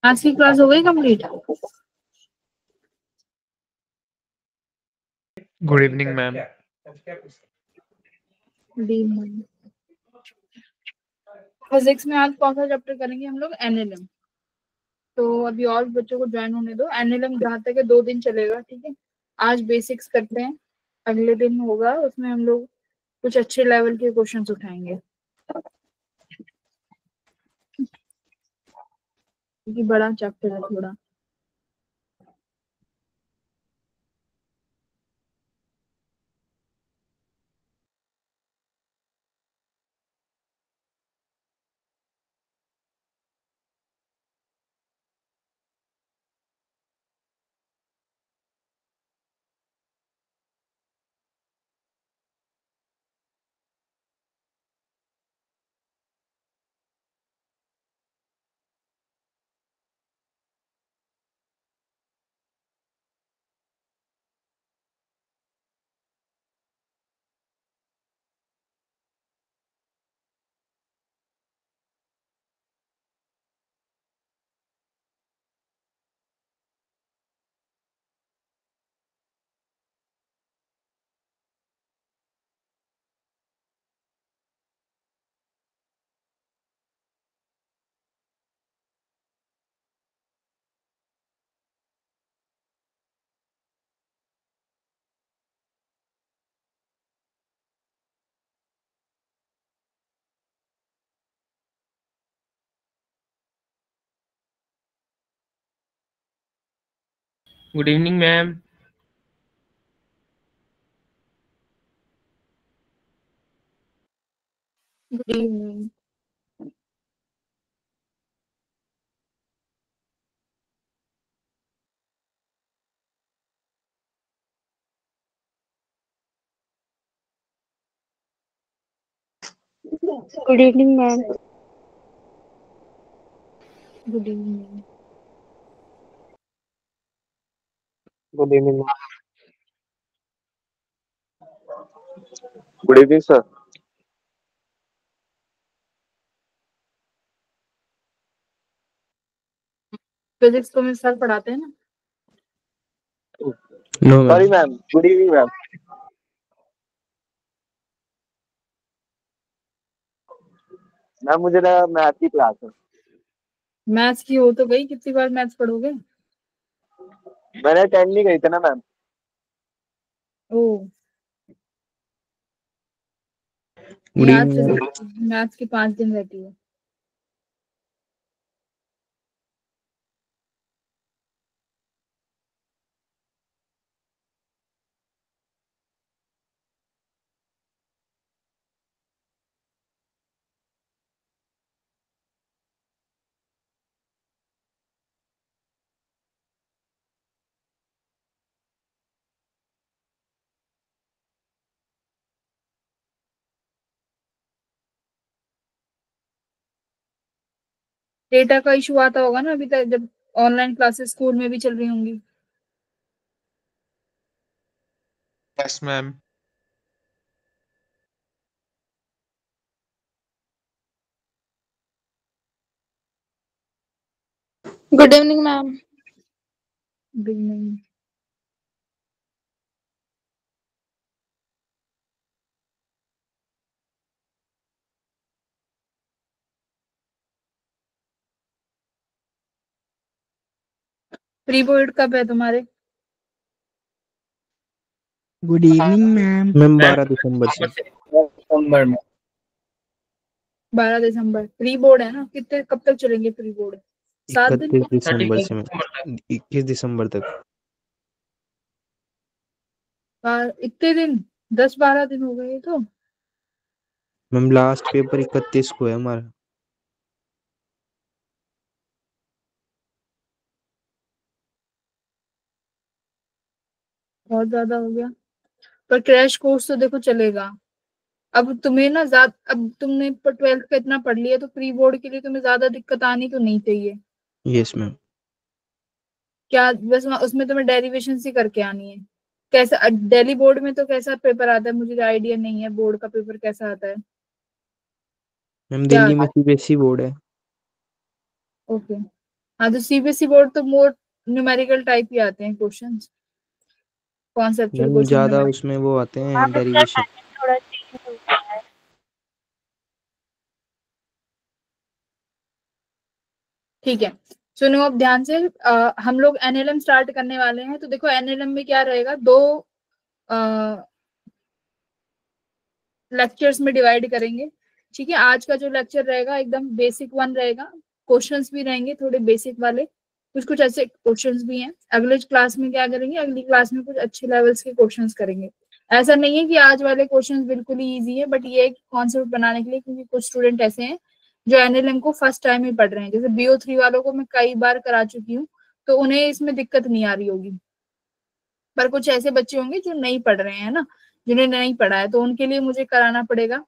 आज की क्लास हो गई complete? Good evening ma'am. Physics में आज कौन सा चैप्टर करेंगे हम लोग? एनएलएम। तो अभी और बच्चों को ज्वाइन होने दो। एनएलएम जहाँ तक है 2 दिन चलेगा, ठीक है। आज बेसिक्स करते हैं, अगले दिन होगा उसमें हम लोग कुछ अच्छे लेवल के क्वेश्चंस उठाएंगे, क्योंकि बड़ा चैप्टर है थोड़ा। Good evening ma'am. Good evening. Good evening ma'am. Good evening. Good evening. Good evening sir. Physics को में सर पढ़ाते हैं ना? No sorry ma'am, good evening ma'am. Ma'am मुझे लगा मैथ की क्लास है। मैथ्स की हो तो गई, कितनी बार मैथ्स पढ़ोगे? मैंने अटेंड नहीं करी थी ना मैम। ओह, गुड आज से इवनिंग। मैथ्स की 5 दिन रहती है। डेटा का इशू आता होगा ना अभी तक, जब ऑनलाइन क्लासेस स्कूल में भी चल रही होंगी। Yes ma'am. Good evening ma'am. Good evening. Pre board कब है तुम्हारे? Good evening ma'am. मैम 12 दिसंबर से। दिसंबर में। 12 दिसंबर प्री बोर्ड है ना? कितने कब तक चलेंगे प्री बोर्ड? 7 दिन? 31 दिसंबर से मैम, 21 दिसंबर तक। इतने दिन? 10-12 दिन हो गए तो। मैम लास्ट पेपर 31 को है हमारा। बहुत ज्यादा हो गया। पर क्रैश कोर्स तो देखो चलेगा। अब तुम्हें ना ज्यादा, अब तुमने 12th का इतना पढ़ लिया तो प्री बोर्ड के लिए तुम्हें ज्यादा दिक्कत आनी तो नहीं चाहिए। Yes ma'am. क्या बस उसमें तुम्हें डेरिवेशन ही करके आनी है? कैसा दिल्ली बोर्ड में तो कैसा पेपर आता है? मुझे आइडिया नहीं है बोर्ड का पेपर कैसा आता है। मैम क्या? दिल्ली में सीबीएसई बोर्ड है। ओके। हाँ, तो सीबीएसई बोर्ड तो मोर न्यूमेरिकल टाइप ही आते हैं क्वेश्चंस, कॉन्सेप्चुअल मैम क्वेश्चन ज्यादा न्यूमेरिकल। उसमें वो आते हैं मैम उसका डेरिवेशन। टाइम थोड़ा चेंज होता है। ठीक है, सुनो अब ध्यान से। हम लोग एनएलएम स्टार्ट करने वाले हैं। तो देखो एनएलएम में क्या रहेगा, दो लेक्चर्स में डिवाइड करेंगे। ठीक है, आज का जो लेक्चर रहेगा एकदम बेसिक वन रहेगा, क्वेश्चंस भी रहेंगे थोड़े बेसिक वाले, कुछ कुछ ऐसे क्वेश्चंस भी हैं। अगले क्लास में क्या करेंगे, अगली क्लास में कुछ अच्छे लेवल्स के क्वेश्चंस करेंगे। ऐसा नहीं है कि आज वाले क्वेश्चंस बिल्कुल ही इजी है, बट ये एक कॉन्सेप्ट बनाने के लिए, क्योंकि कुछ स्टूडेंट ऐसे हैं जो एनएलएम को फर्स्ट टाइम ही पढ़ रहे हैं। जैसे BO3 वालों को मैं कई बार करा चुकी हूँ, तो उन्हें इसमें दिक्कत नहीं आ रही होगी, पर कुछ ऐसे बच्चे होंगे जो नहीं पढ़ रहे हैं ना, जिन्हें नहीं पढ़ा है, तो उनके लिए मुझे कराना पड़ेगा।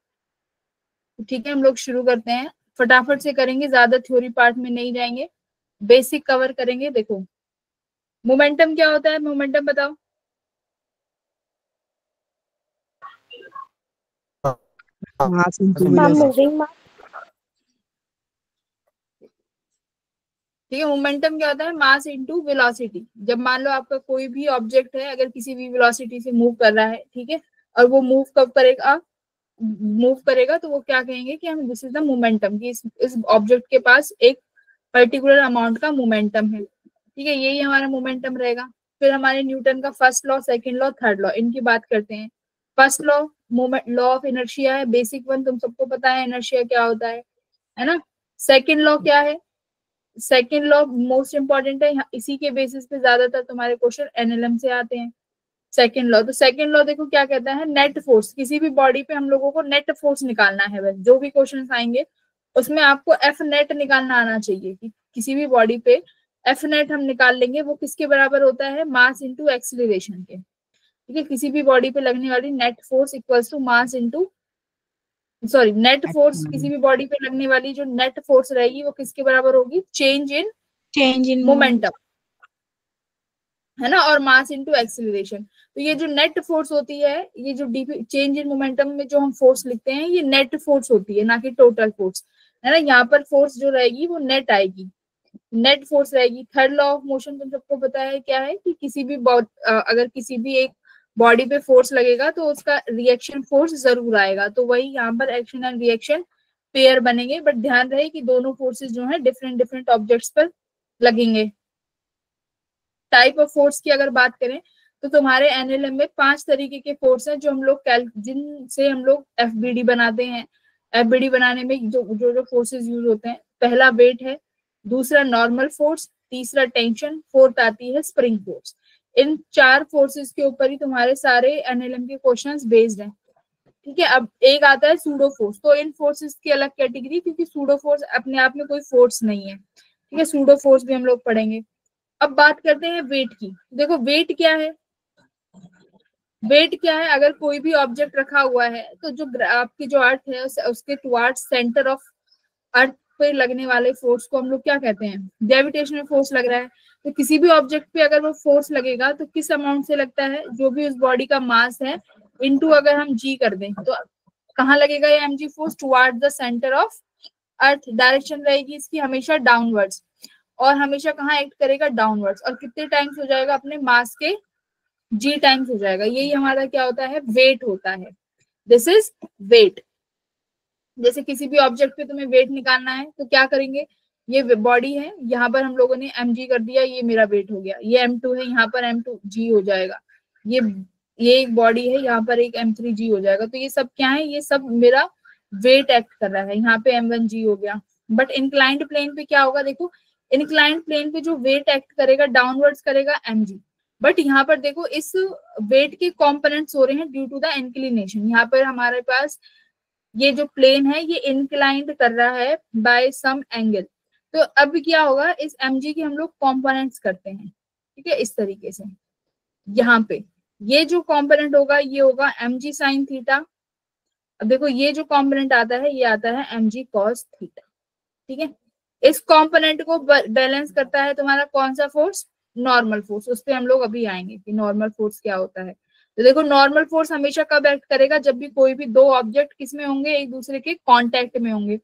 ठीक है, हम लोग शुरू करते हैं, फटाफट से करेंगे, ज्यादा थ्योरी पार्ट में नहीं जाएंगे, बेसिक कवर करेंगे। देखो मोमेंटम क्या होता है, मोमेंटम बताओ। Mass into ma'am velocity. Moving mass. ठीक है, मोमेंटम क्या होता है, मास इनटू वेलोसिटी। जब मान लो आपका कोई भी ऑब्जेक्ट है, अगर किसी भी वेलोसिटी से मूव कर रहा है, ठीक है, और वो मूव कब करेगा, मूव करेगा, तो वो क्या कहेंगे कि हम दिस इज द मोमेंटम, कि इस ऑब्जेक्ट के पास एक पर्टिकुलर अमाउंट का मोमेंटम है। ठीक है, यही हमारा मोमेंटम रहेगा। फिर हमारे न्यूटन का first law, second law, third law, इनकी बात करते हैं। First law moment, law of inertia है, बेसिक वन, तुम सबको पता है इनर्शिया क्या होता है ना। सेकंड लॉ क्या है, सेकंड लॉ मोस्ट इंपॉर्टेंट है, इसी के बेसिस पे ज्यादातर तुम्हारे क्वेश्चन एनएलएम से आते हैं। सेकंड लॉ, तो सेकंड लॉ देखो क्या कहता है, नेट फोर्स, किसी भी बॉडी पे हम लोगों को नेट फोर्स निकालना है। बस जो भी क्वेश्चन आएंगे उसमें आपको एफ नेट निकालना आना चाहिए, कि किसी भी बॉडी पे एफ नेट हम निकाल लेंगे, वो किसके बराबर होता है, मास इंटू एक्सीलरेशन के। ठीक है, किसी भी बॉडी पे लगने वाली net force equals to mass into, sorry, net force, किसी भी बॉडी पे लगने वाली जो नेट फोर्स रहेगी वो किसके बराबर होगी, change in change in momentum, है ना, और मास इनटू एक्सीलरेशन। तो ये जो नेट फोर्स होती है, ये जो चेंज इन मोमेंटम में जो हम फोर्स लिखते हैं, ये नेट फोर्स होती है, ना कि टोटल फोर्स, है ना। यहाँ पर फोर्स जो रहेगी वो नेट आएगी, नेट फोर्स रहेगी। थर्ड लॉ ऑफ मोशन तुम सबको पता है क्या है, कि किसी भी अगर किसी भी एक बॉडी पे फोर्स लगेगा तो उसका रिएक्शन फोर्स जरूर आएगा। तो वही यहाँ पर एक्शन एंड रिएक्शन पेयर बनेंगे, बट ध्यान रहे कि दोनों फोर्सेस जो है डिफरेंट डिफरेंट ऑब्जेक्ट्स पर लगेंगे। टाइप ऑफ फोर्स की अगर बात करें तो तुम्हारे एनएलएम में 5 तरीके के फोर्स हैं, जो हम लोग जिनसे हम लोग एफबीडी बनाते हैं। एफबीडी बनाने में जो जो जो फोर्सेस यूज होते हैं, पहला वेट है, दूसरा नॉर्मल फोर्स, तीसरा टेंशन, फोर्थ आती है स्प्रिंग फोर्स। इन 4 फोर्सेस के ऊपर ही तुम्हारे सारे एनएलएम के क्वेश्चंस बेस्ड हैं। ठीक है, अब एक आता है सूडो फोर्स, तो इन फोर्सेस की अलग कैटेगरी, क्योंकि सूडो फोर्स अपने आप में कोई फोर्स नहीं है। ठीक है, सूडो फोर्स भी हम लोग पढ़ेंगे। अब बात करते हैं वेट की। देखो वेट क्या है, वेट क्या है, अगर कोई भी ऑब्जेक्ट रखा हुआ है तो जो आपकी जो अर्थ है उसके टुवार्ड्स सेंटर ऑफ अर्थ पे लगने वाले फोर्स को हम लोग क्या कहते हैं, ग्रेविटेशनल फोर्स लग रहा है। तो किसी भी ऑब्जेक्ट पे अगर वो फोर्स लगेगा तो किस अमाउंट से लगता है, जो भी उस बॉडी का मास है इनटू अगर हम जी कर दें, तो कहाँ लगेगा ये mg force, towards the centre of earth. Direction रहेगी इसकी हमेशा डाउनवर्ड्स, और हमेशा कहाँ एक्ट करेगा, डाउनवर्ड्स, और कितने टाइम्स हो जाएगा, अपने मास के g टाइम्स हो जाएगा। यही हमारा क्या होता है, वेट होता है। This is weight. जैसे किसी भी ऑब्जेक्ट पे तुम्हें वेट निकालना है तो क्या करेंगे, ये बॉडी है, यहाँ पर हम लोगों ने mg कर दिया, ये मेरा वेट हो गया। ये m2 है, यहाँ पर m2g हो जाएगा। ये एक बॉडी है, यहाँ पर एक m3g हो जाएगा। तो ये सब क्या है, ये सब मेरा वेट एक्ट कर रहा है। यहाँ पे m1g हो गया। बट इंक्लाइंड प्लेन पे क्या होगा, देखो इंक्लाइंड प्लेन पे जो वेट एक्ट करेगा डाउनवर्ड्स करेगा mg। बट यहाँ पर देखो इस वेट के कंपोनेंट्स हो रहे हैं ड्यू टू द इंक्लिनेशन। यहाँ पर हमारे पास ये जो प्लेन है ये इंक्लाइंड कर रहा है बाय सम एंगल। तो अब क्या होगा, इस mg के हम लोग कंपोनेंट्स करते हैं। ठीक है, इस तरीके से यहाँ पे ये जो कंपोनेंट होगा ये होगा mg साइन थीटा। अब देखो ये जो कंपोनेंट आता है ये आता है mg cos थीटा। ठीक है, इस कंपोनेंट को बैलेंस करता है तुम्हारा कौन सा फोर्स, नॉर्मल फोर्स। उस पर हम लोग अभी आएंगे कि नॉर्मल फोर्स क्या होता है। तो देखो नॉर्मल फोर्स हमेशा कब एक्ट करेगा, जब भी कोई भी दो ऑब्जेक्ट किसमें होंगे, एक दूसरे के कांटेक्ट में होंगे।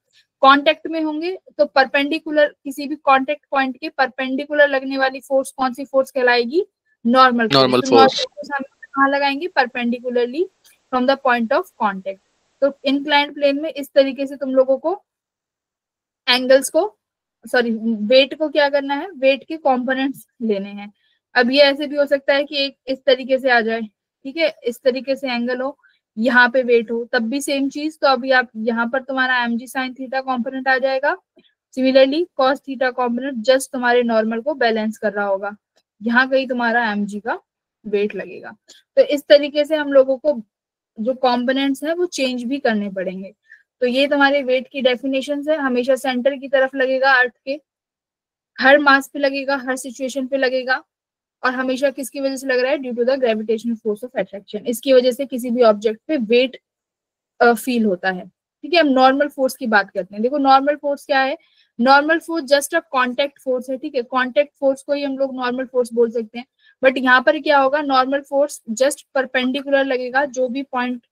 कांटेक्ट में होंगे तो परपेंडिकुलर, किसी भी कांटेक्ट पॉइंट के परपेंडिकुलर लगने वाली फोर्स कौन सी फोर्स कहलाएगी? Normal force. नॉर्मल तो फोर्स। नॉर्मल फोर्स हम कहाँ लगाएंगे? Perpendicularly from the point of contact. तो इंक्लाइंड प्लेन में इस तरीके से तुम लोगों को एंगल्स को, सॉरी वेट को क्या करना है, वेट के कंपोनेंट्स लेने हैं। अब ये ऐसे भी हो सकता है कि एक इस तरीके से आ जाए, ठीक है, इस तरीके से एंगल हो, यहाँ पे वेट हो, तब भी सेम चीज। तो अभी आप यहाँ पर तुम्हारा mg sin थीटा कंपोनेंट आ जाएगा। Similarly cos theta component just तुम्हारे नॉर्मल को बैलेंस कर रहा होगा, यहाँ कहीं तुम्हारा mg का वेट लगेगा। तो इस तरीके से हम लोगों को जो कंपोनेंट्स हैं वो चेंज भी करने पड़ेंगे। तो ये तुम्हारे वेट की डेफिनेशन है। हमेशा सेंटर की तरफ लगेगा अर्थ के, हर मास पे लगेगा, हर सिचुएशन पे लगेगा, और हमेशा किसकी वजह से लग रहा है? Due to the gravitational force of attraction. इसकी वजह से किसी भी ऑब्जेक्ट पे वेट फील होता है, ठीक है। हम नॉर्मल फोर्स की बात करते हैं। देखो नॉर्मल फोर्स क्या है? Normal force just a contact force है, ठीक है। कांटेक्ट फोर्स को ही हम लोग नॉर्मल फोर्स बोल सकते हैं। बट यहाँ पर क्या होगा? नॉर्मल फोर्स जस्ट परपेंडिकुलर लगेगा, जो भी पॉइंट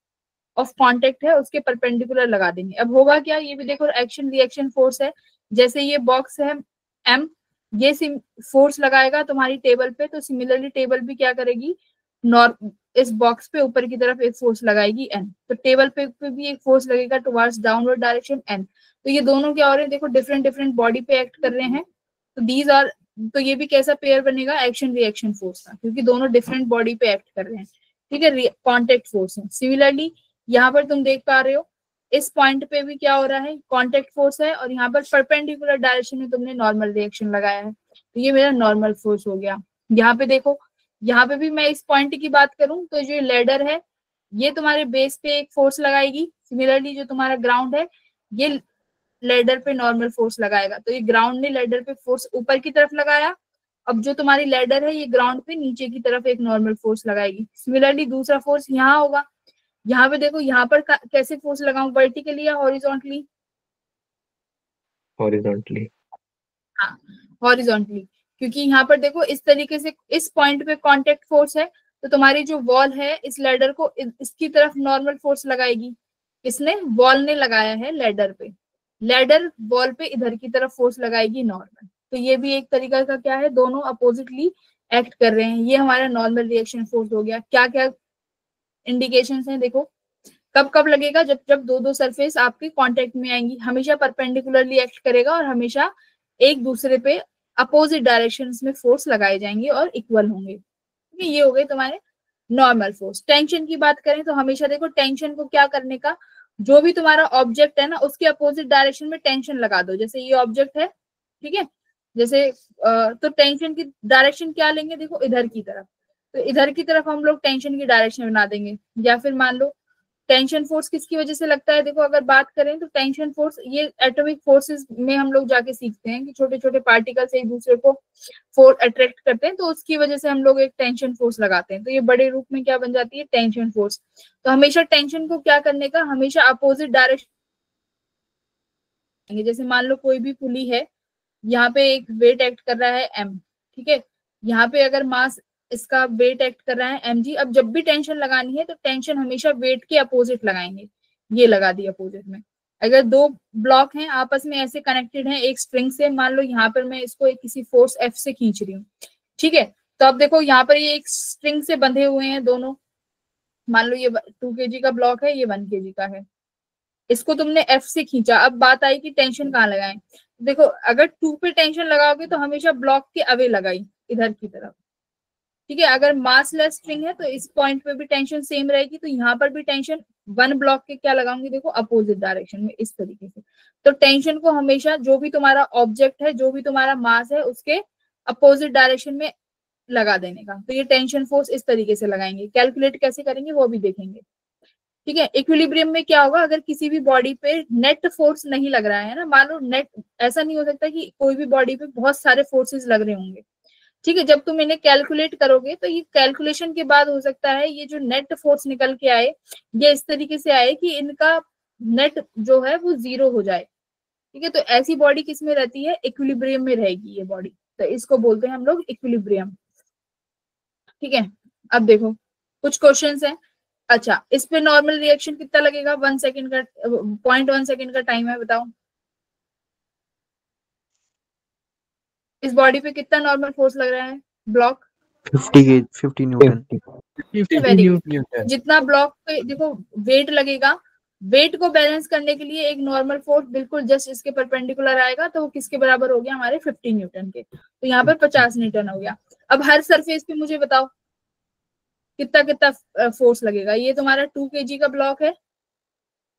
ऑफ कांटेक्ट है उसके परपेंडिकुलर लगा देंगे। अब होगा क्या? ये भी देखो एक्शन रिएक्शन फोर्स है। जैसे ये बॉक्स है एम, ये फोर्स लगाएगा तुम्हारी टेबल पे, तो सिमिलरली टेबल भी क्या करेगी? इस बॉक्स पे ऊपर की तरफ एक फोर्स लगाएगी एन, तो टेबल पे भी एक फोर्स लगेगा टुवर्ड्स डाउनवर्ड डायरेक्शन एन। तो ये दोनों क्या हो रहे हैं? देखो डिफरेंट डिफरेंट बॉडी पे एक्ट कर रहे हैं। तो दीज आर, तो ये भी कैसा पेयर बनेगा? एक्शन रिएक्शन फोर्स का, क्योंकि दोनों डिफरेंट बॉडी पे एक्ट कर रहे हैं, ठीक है, कॉन्टेक्ट फोर्स है। सिमिलरली यहाँ पर तुम देख पा रहे हो इस पॉइंट पे भी क्या हो रहा है? कांटेक्ट फोर्स है, और यहाँ पर परपेंडिकुलर डायरेक्शन में तुमने नॉर्मल रिएक्शन लगाया है, तो ये मेरा नॉर्मल फोर्स हो गया। यहाँ पे देखो, यहाँ पे भी मैं इस पॉइंट की बात करूं तो जो लेडर है ये तुम्हारे बेस पे एक फोर्स लगाएगी। सिमिलरली जो तुम्हारा ग्राउंड है ये लेडर पे नॉर्मल फोर्स लगाएगा। तो ये ग्राउंड ने लेडर पे फोर्स ऊपर की तरफ लगाया, अब जो तुम्हारी लेडर है ये ग्राउंड पे नीचे की तरफ एक नॉर्मल फोर्स लगाएगी। सिमिलरली दूसरा फोर्स यहाँ होगा। यहाँ पे देखो, यहाँ पर कैसे फोर्स लगाऊं? वर्टिकली या हॉरिजॉन्टली? हॉरिजॉन्टली। हाँ, हॉरिजॉन्टली, क्योंकि यहाँ पर देखो इस तरीके से इस पॉइंट पे कांटेक्ट फोर्स है, तो तुम्हारी जो वॉल है इस लेडर को इसकी तरफ नॉर्मल फोर्स लगाएगी। इसने, वॉल ने लगाया है लेडर पे, लेडर वॉल पे इधर की तरफ फोर्स लगाएगी नॉर्मल। तो ये भी एक तरीका का क्या है? दोनों अपोजिटली एक्ट कर रहे हैं। ये हमारा नॉर्मल रिएक्शन फोर्स हो गया। क्या क्या इंडिकेशंस हैं देखो, कब कब लगेगा? जब जब दो दो सरफेस आपके कांटेक्ट में आएंगी, हमेशा परपेंडिकुलरली एक्ट करेगा और हमेशा एक दूसरे पे अपोजिट डायरेक्शंस में फोर्स लगाए जाएंगे और इक्वल होंगे। ये हो गए तुम्हारे नॉर्मल फोर्स। टेंशन की बात करें तो हमेशा देखो टेंशन को क्या करने का, जो भी तुम्हारा ऑब्जेक्ट है ना उसके अपोजिट डायरेक्शन में टेंशन लगा दो। जैसे ये ऑब्जेक्ट है, ठीक है, जैसे तो टेंशन की डायरेक्शन क्या लेंगे? देखो इधर की तरफ, तो इधर की तरफ हम लोग टेंशन की डायरेक्शन बना देंगे। या फिर मान लो टेंशन फोर्स किसकी वजह से लगता है? देखो अगर बात करें तो टेंशन फोर्स ये एटॉमिक फोर्सेस में हम लोग जाके सीखते हैं कि छोटे छोटे पार्टिकल्स एक दूसरे को फोर्स अट्रैक्ट करते हैं, तो उसकी वजह से हम लोग एक टेंशन फोर्स लगाते हैं। तो ये बड़े रूप में क्या बन जाती है? Tension force. तो हमेशा टेंशन को क्या करने का? हमेशा अपोजिट डायरेक्शन। जैसे मान लो कोई भी पुली है, यहाँ पे एक वेट एक्ट कर रहा है एम, ठीक है, यहाँ पे अगर मास इसका वेट एक्ट कर रहा है mg। अब जब भी टेंशन लगानी है तो टेंशन हमेशा वेट के अपोजिट लगाएंगे। ये लगा दी अपोजिट में। अगर दो ब्लॉक हैं आपस में ऐसे कनेक्टेड हैं एक स्ट्रिंग से, मान लो यहाँ पर मैं इसको किसी फोर्स F से खींच रही हूँ, ठीक है, तो अब देखो यहाँ पर ये एक स्ट्रिंग से बंधे हुए हैं दोनों। मान लो ये 2 kg का ब्लॉक है, ये 1 kg का है, इसको तुमने F से खींचा। अब बात आई कि टेंशन कहाँ लगाएं। देखो अगर 2 पे टेंशन लगाओगे तो हमेशा ब्लॉक के अवे लगाई इधर की तरफ, ठीक है। अगर मासलेस स्ट्रिंग है तो इस पॉइंट पे भी टेंशन सेम रहेगी, तो यहाँ पर भी टेंशन 1 ब्लॉक के क्या लगाऊंगी? देखो अपोजिट डायरेक्शन में, इस तरीके से। तो टेंशन को हमेशा जो भी तुम्हारा ऑब्जेक्ट है, जो भी तुम्हारा मास है, उसके अपोजिट डायरेक्शन में लगा देने का। तो ये टेंशन फोर्स इस तरीके से लगाएंगे। कैलकुलेट कैसे करेंगे वो भी देखेंगे, ठीक है। इक्विलिब्रियम में क्या होगा? अगर किसी भी बॉडी पे नेट फोर्स नहीं लग रहा है ना, मान लो नेट, ऐसा नहीं हो सकता कि कोई भी बॉडी पे बहुत सारे फोर्सेस लग रहे होंगे, ठीक है। जब तुम इन्हें कैलकुलेट करोगे तो ये कैलकुलेशन के बाद हो सकता है ये जो नेट फोर्स निकल के आए ये इस तरीके से आए कि इनका नेट जो है वो 0 हो जाए, ठीक है। तो ऐसी बॉडी किस में रहती है? इक्विलिब्रियम में रहेगी ये बॉडी, तो इसको बोलते हैं हम लोग इक्विलिब्रियम, ठीक है। अब देखो कुछ क्वेश्चंस हैं। अच्छा, इस पे नॉर्मल रिएक्शन कितना लगेगा? 1 सेकंड का, 0.1 सेकंड का टाइम है, बताओ। इस बॉडी पे कितना नॉर्मल फोर्स लग रहा है ब्लॉक? 50 न्यूटन। Very good. जितना ब्लॉक पे देखो वेट लगेगा, वेट को बैलेंस करने के लिए एक नॉर्मल फोर्स बिल्कुल जस्ट इसके परपेंडिकुलर आएगा, तो वो किसके बराबर हो गया? हमारे 50 न्यूटन के। तो यहाँ पर 50 न्यूटन हो गया। अब हर सरफेस पे मुझे बताओ कितना कितना फोर्स लगेगा। ये तुम्हारा 2 kg का ब्लॉक है,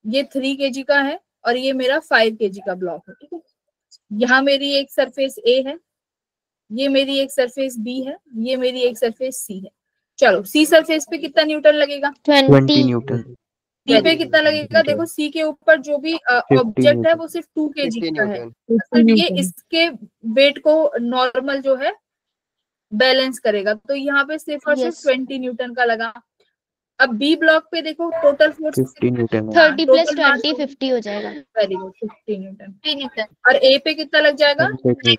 ये 3 kg का है, और ये मेरा 5 kg का ब्लॉक है। ठीक है, यहाँ मेरी एक सरफेस ए है, ये मेरी एक सरफेस बी है, ये मेरी एक सरफेस सी है। चलो सी सरफेस पे कितना न्यूटन लगेगा? 20 न्यूटन। सी पे कितना लगेगा? देखो सी के ऊपर जो भी ऑब्जेक्ट है वो सिर्फ 2 kg का है, सिर्फ ये इसके वेट को नॉर्मल जो है बैलेंस करेगा। तो यहाँ पे सिर्फ और सिर्फ 20 न्यूटन का लगा। अब बी ब्लॉक पे देखो टोटल फोर्स 50 न्यूटन। 30 प्लस 20 50 हो जाएगा। Very good, 50 Newton. और ए पे कितना लग जाएगा? 50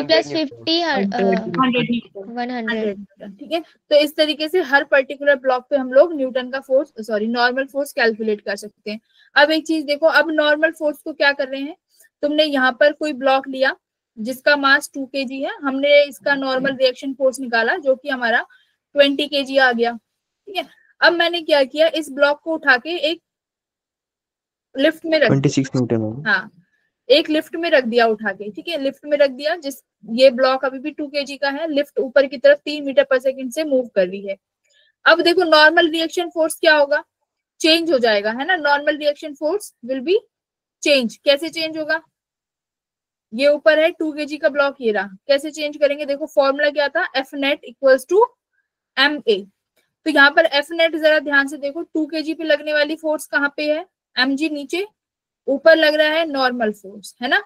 प्लस 50 100। ठीक है, तो इस तरीके से हर पर्टिकुलर ब्लॉक पे हम लोग न्यूटन का फोर्स नॉर्मल फोर्स कैलकुलेट कर सकते हैं। अब एक चीज देखो, अब नॉर्मल फोर्स को क्या कर रहे हैं, तुमने यहाँ पर कोई ब्लॉक लिया जिसका मास 2 kg है, हमने इसका नॉर्मल रिएक्शन फोर्स निकाला जो कि हमारा 20 kg आ गया। ठीक है, अब मैंने क्या किया, इस ब्लॉक को उठा के एक लिफ्ट में रख 26 न्यूटन। हाँ, एक लिफ्ट में रख दिया उठा के। ठीक है, लिफ्ट में रख दिया, जिस ये ब्लॉक अभी भी 2 kg का है, लिफ्ट ऊपर की तरफ 3 मीटर पर सेकंड से मूव कर रही है। अब देखो नॉर्मल रिएक्शन फोर्स क्या होगा? चेंज हो जाएगा, है ना। Normal reaction force will be change. कैसे चेंज होगा? ये ऊपर है 2 kg का ब्लॉक, ये रहा। कैसे चेंज करेंगे? देखो फॉर्मूला क्या था, F net equals to M A. तो यहाँ पर एफ नेट जरा ध्यान से देखो, 2 kg पे लगने वाली फोर्स कहाँ पे है? एम जी नीचे, ऊपर लग रहा है नॉर्मल फोर्स, है ना।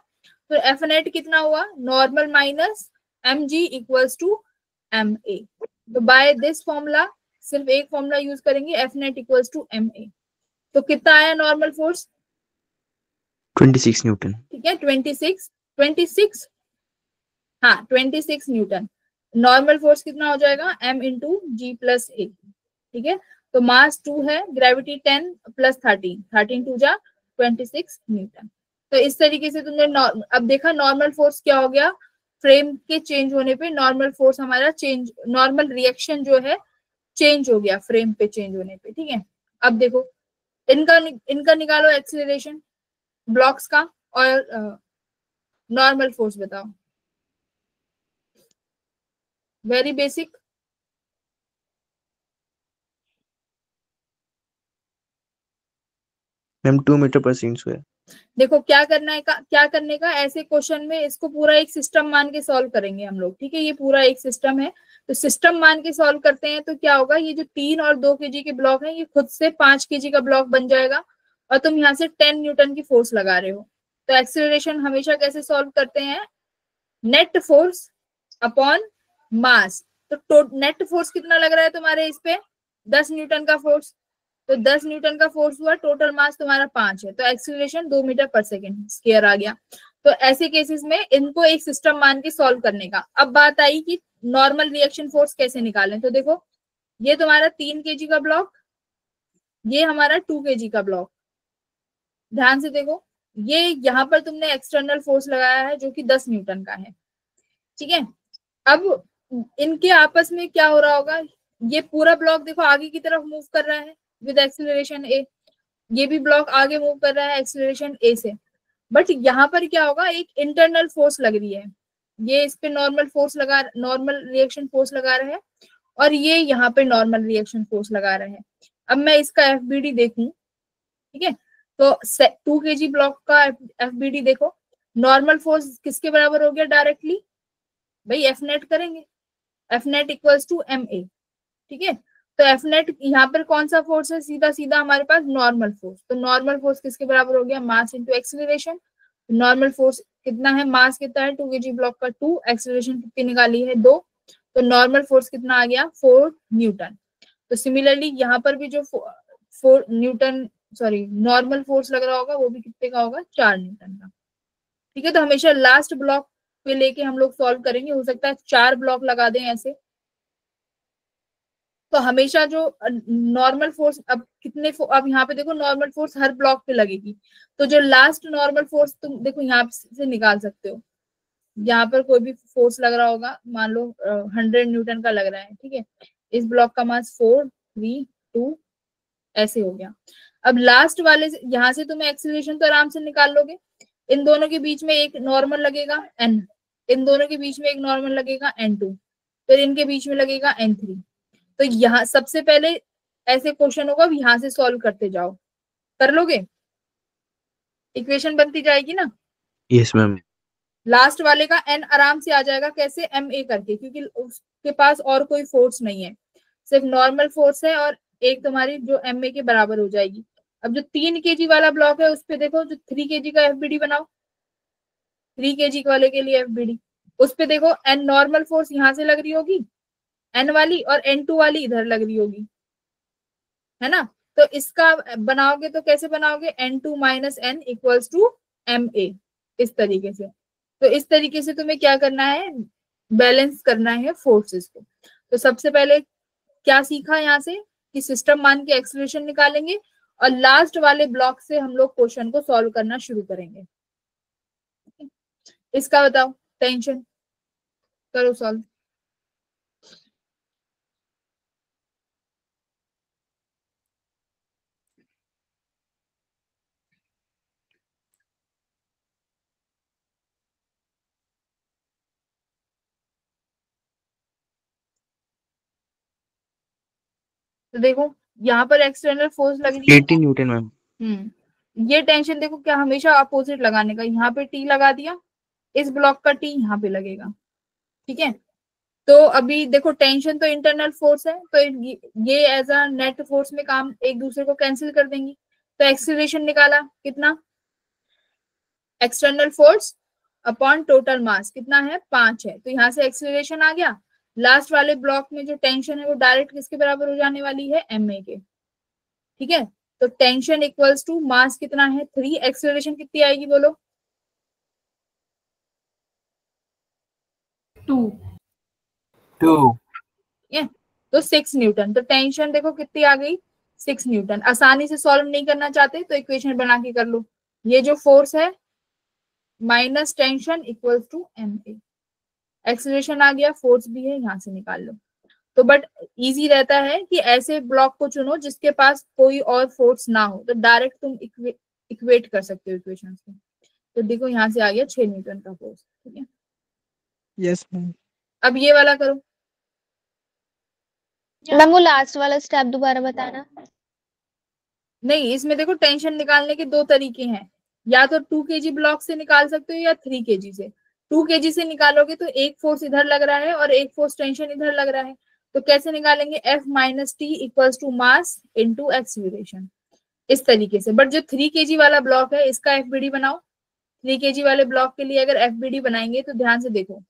तो एफ नेट कितना हुआ? Normal minus M G equals to M A. तो बाय दिस फॉर्मूला, सिर्फ एक फॉर्मूला यूज करेंगे, F net equals to M A. तो कितना आया नॉर्मल फोर्स? 26 न्यूटन। ठीक है, 26 हाँ 26 न्यूटन। नॉर्मल फोर्स कितना हो जाएगा? m इंटू जी प्लस ए। ठीक है, तो मास 2 है, ग्रेविटी 10 प्लस 13 टू जा 26 न्यूटन। तो इस तरीके से तुमने अब देखा नॉर्मल फोर्स क्या हो गया, फ्रेम के चेंज होने पे नॉर्मल फोर्स हमारा चेंज, नॉर्मल रिएक्शन जो है चेंज हो गया फ्रेम पे चेंज होने पे। ठीक है, अब देखो इनका निकालो एक्सीलरेशन ब्लॉक्स का, और नॉर्मल फोर्स बताओ। Very basic. मैम 2 मीटर पर सेकंड स्क्वायर। देखो क्या करने का ऐसे क्वेश्चन में, इसको पूरा एक सिस्टम मान के सॉल्व करेंगे हम लोग। ठीक है, ये पूरा एक सिस्टम है, तो सिस्टम मान के सॉल्व करते हैं तो क्या होगा, ये जो 3 और 2 kg के ब्लॉक हैं, ये खुद से 5 kg का ब्लॉक बन जाएगा, और तुम यहाँ से 10 न्यूटन की फोर्स लगा रहे हो। तो एक्सीलरेशन हमेशा कैसे सॉल्व करते हैं? Net force upon mass. तो नेट फोर्स कितना लग रहा है तुम्हारे इस पे? 10 न्यूटन का फोर्स। तो 10 न्यूटन का फोर्स हुआ, टोटल मास तुम्हारा 5 है, तो एक्सीलरेशन 2 मीटर पर सेकेंड स्क्वायर आ गया। तो ऐसे केसेस में इनको एक सिस्टम मान के सॉल्व करने का। अब बात आई कि नॉर्मल रिएक्शन फोर्स कैसे निकालें। तो देखो ये तुम्हारा 3 kg का ब्लॉक, ये हमारा 2 kg का ब्लॉक। ध्यान से देखो, ये यहाँ पर तुमने एक्सटर्नल फोर्स लगाया है जो कि 10 न्यूटन का है। ठीक है, अब इनके आपस में क्या हो रहा होगा, ये पूरा ब्लॉक देखो आगे की तरफ मूव कर रहा है विद एक्सीलरेशन ए, ये भी ब्लॉक आगे मूव कर रहा है एक्सीलरेशन ए से। बट यहाँ पर क्या होगा, एक इंटरनल फोर्स लग रही है, ये इस पे नॉर्मल रिएक्शन फोर्स लगा रहे हैं, और ये यहाँ पे नॉर्मल रिएक्शन फोर्स लगा रहे हैं। अब मैं इसका एफबीडी देखूं, ठीक है, तो 2 kg ब्लॉक का एफबीडी देखो, नॉर्मल फोर्स किसके बराबर हो गया डायरेक्टली? भाई एफ नेट करेंगे, F net equals to M A. ठीक है, तो एफ नेट यहाँ पर कौन सा फोर्स है? सीधा सीधा हमारे पास नॉर्मल फोर्स। तो नॉर्मल फोर्स किसके बराबर हो गया? मास इंटू एक्सीलरेशन। नॉर्मल फोर्स कितना है? मास कितना है 2 kg ब्लॉक का 2, एक्सीलरेशन कितनी निकाली है 2, तो नॉर्मल फोर्स कितना आ गया 4 न्यूटन। तो सिमिलरली यहाँ पर भी जो 4 न्यूटन नॉर्मल फोर्स लग रहा होगा वो भी कितने का होगा? 4 न्यूटन का। ठीक है, तो हमेशा लास्ट ब्लॉक पे लेके हम लोग सॉल्व करेंगे, हो सकता है 4 ब्लॉक लगा दें ऐसे। तो हमेशा जो नॉर्मल फोर्स, अब यहाँ पे देखो नॉर्मल फोर्स हर ब्लॉक पे लगेगी, तो जो लास्ट नॉर्मल फोर्स तुम देखो यहाँ से निकाल सकते हो, यहाँ पर कोई भी फोर्स लग रहा होगा, मान लो 100 न्यूटन का लग रहा है, ठीक है। इस ब्लॉक का मास 4, 3, 2 ऐसे हो गया। अब लास्ट वाले से यहाँ से तुम्हें एक्सीलरेशन तो आराम से निकाल लोगे। इन दोनों के बीच में एक नॉर्मल लगेगा n, इन दोनों के बीच में एक नॉर्मल लगेगा n2, फिर इनके बीच में लगेगा n3। तो यहाँ सबसे पहले ऐसे क्वेश्चन होगा, यहाँ से सॉल्व करते जाओ, कर लोगे, इक्वेशन बनती जाएगी ना। Yes ma'am. लास्ट वाले का n आराम से आ जाएगा, कैसे, ma करके, क्योंकि उसके पास और कोई फोर्स नहीं है, सिर्फ नॉर्मल फोर्स है, और एक तुम्हारी जो ma के बराबर हो जाएगी। अब जो 3 kg वाला ब्लॉक है उस पे देखो, जो 3 kg का FBD बनाओ, 3 kg वाले के लिए FBD, उस पे देखो n नॉर्मल फोर्स यहाँ से लग रही होगी n वाली, और n2 वाली इधर लग रही होगी, है ना। तो इसका बनाओगे तो कैसे बनाओगे, n2 minus n equals to ma, इस तरीके से। तो इस तरीके से तुम्हें क्या करना है, बैलेंस करना है फोर्सेस को। तो सबसे पहले क्या सीखा यहाँ से, कि सिस्टम मान के एक्सीलरेशन निकालेंगे, और लास्ट वाले ब्लॉक से हम लोग क्वेश्चन को सॉल्व करना शुरू करेंगे। इसका बताओ, टेंशन करो सॉल्व। तो देखो यहाँ पर एक्सटर्नल फोर्स लग रही है 80 न्यूटन मैम। ये टेंशन देखो क्या, हमेशा अपोजिट लगाने का, यहाँ पे टी लगा दिया, इस ब्लॉक का टी यहाँ पे लगेगा, ठीक है। तो अभी देखो टेंशन तो इंटरनल फोर्स है, तो ये एज अ नेट फोर्स में काम एक दूसरे को कैंसिल कर देंगी। तो एक्सीलरेशन निकाला कितना, external force upon total mass कितना है, 5 है, तो यहाँ से एक्सीलरेशन आ गया। लास्ट वाले ब्लॉक में जो टेंशन है वो डायरेक्ट किसके बराबर हो जाने वाली है, ma के, ठीक है। तो टेंशन इक्वल्स टू मास कितना है 3, एक्सीलरेशन कितनी आएगी बोलो, 2, तो 6 न्यूटन। तो टेंशन देखो कितनी आ गई, 6 न्यूटन। आसानी से सॉल्व नहीं करना चाहते तो इक्वेशन बना के कर लो, ये जो फोर्स है minus tension equals to ma, acceleration आ गया, फोर्स भी है, यहाँ से निकाल लो। तो बट इजी रहता है कि ऐसे ब्लॉक को चुनो जिसके पास कोई और फोर्स ना हो, तो डायरेक्ट तुम इक्वेट कर सकते हो इक्वेशन से। तो देखो यहाँ से आ गया 6 न्यूटन का फोर्स, ठीक है। Yes ma'am. अब ये वाला करो। मैम वो लास्ट वाला स्टेप दोबारा बताना। नहीं, इसमें देखो टेंशन निकालने के 2 तरीके हैं, या तो 2 kg ब्लॉक से निकाल सकते हो या 3 kg से। 2 kg से निकालोगे तो एक फोर्स इधर लग रहा है और एक फोर्स टेंशन इधर लग रहा है, तो कैसे निकालेंगे, F minus T equals to mass into acceleration, इस तरीके से। बट जो 3 kg वाला ब्लॉक है इसका FBD बनाओ। 3 kg वाले ब्लॉक के लिए अगर FBD बनाएंगे तो ध्यान से देखो,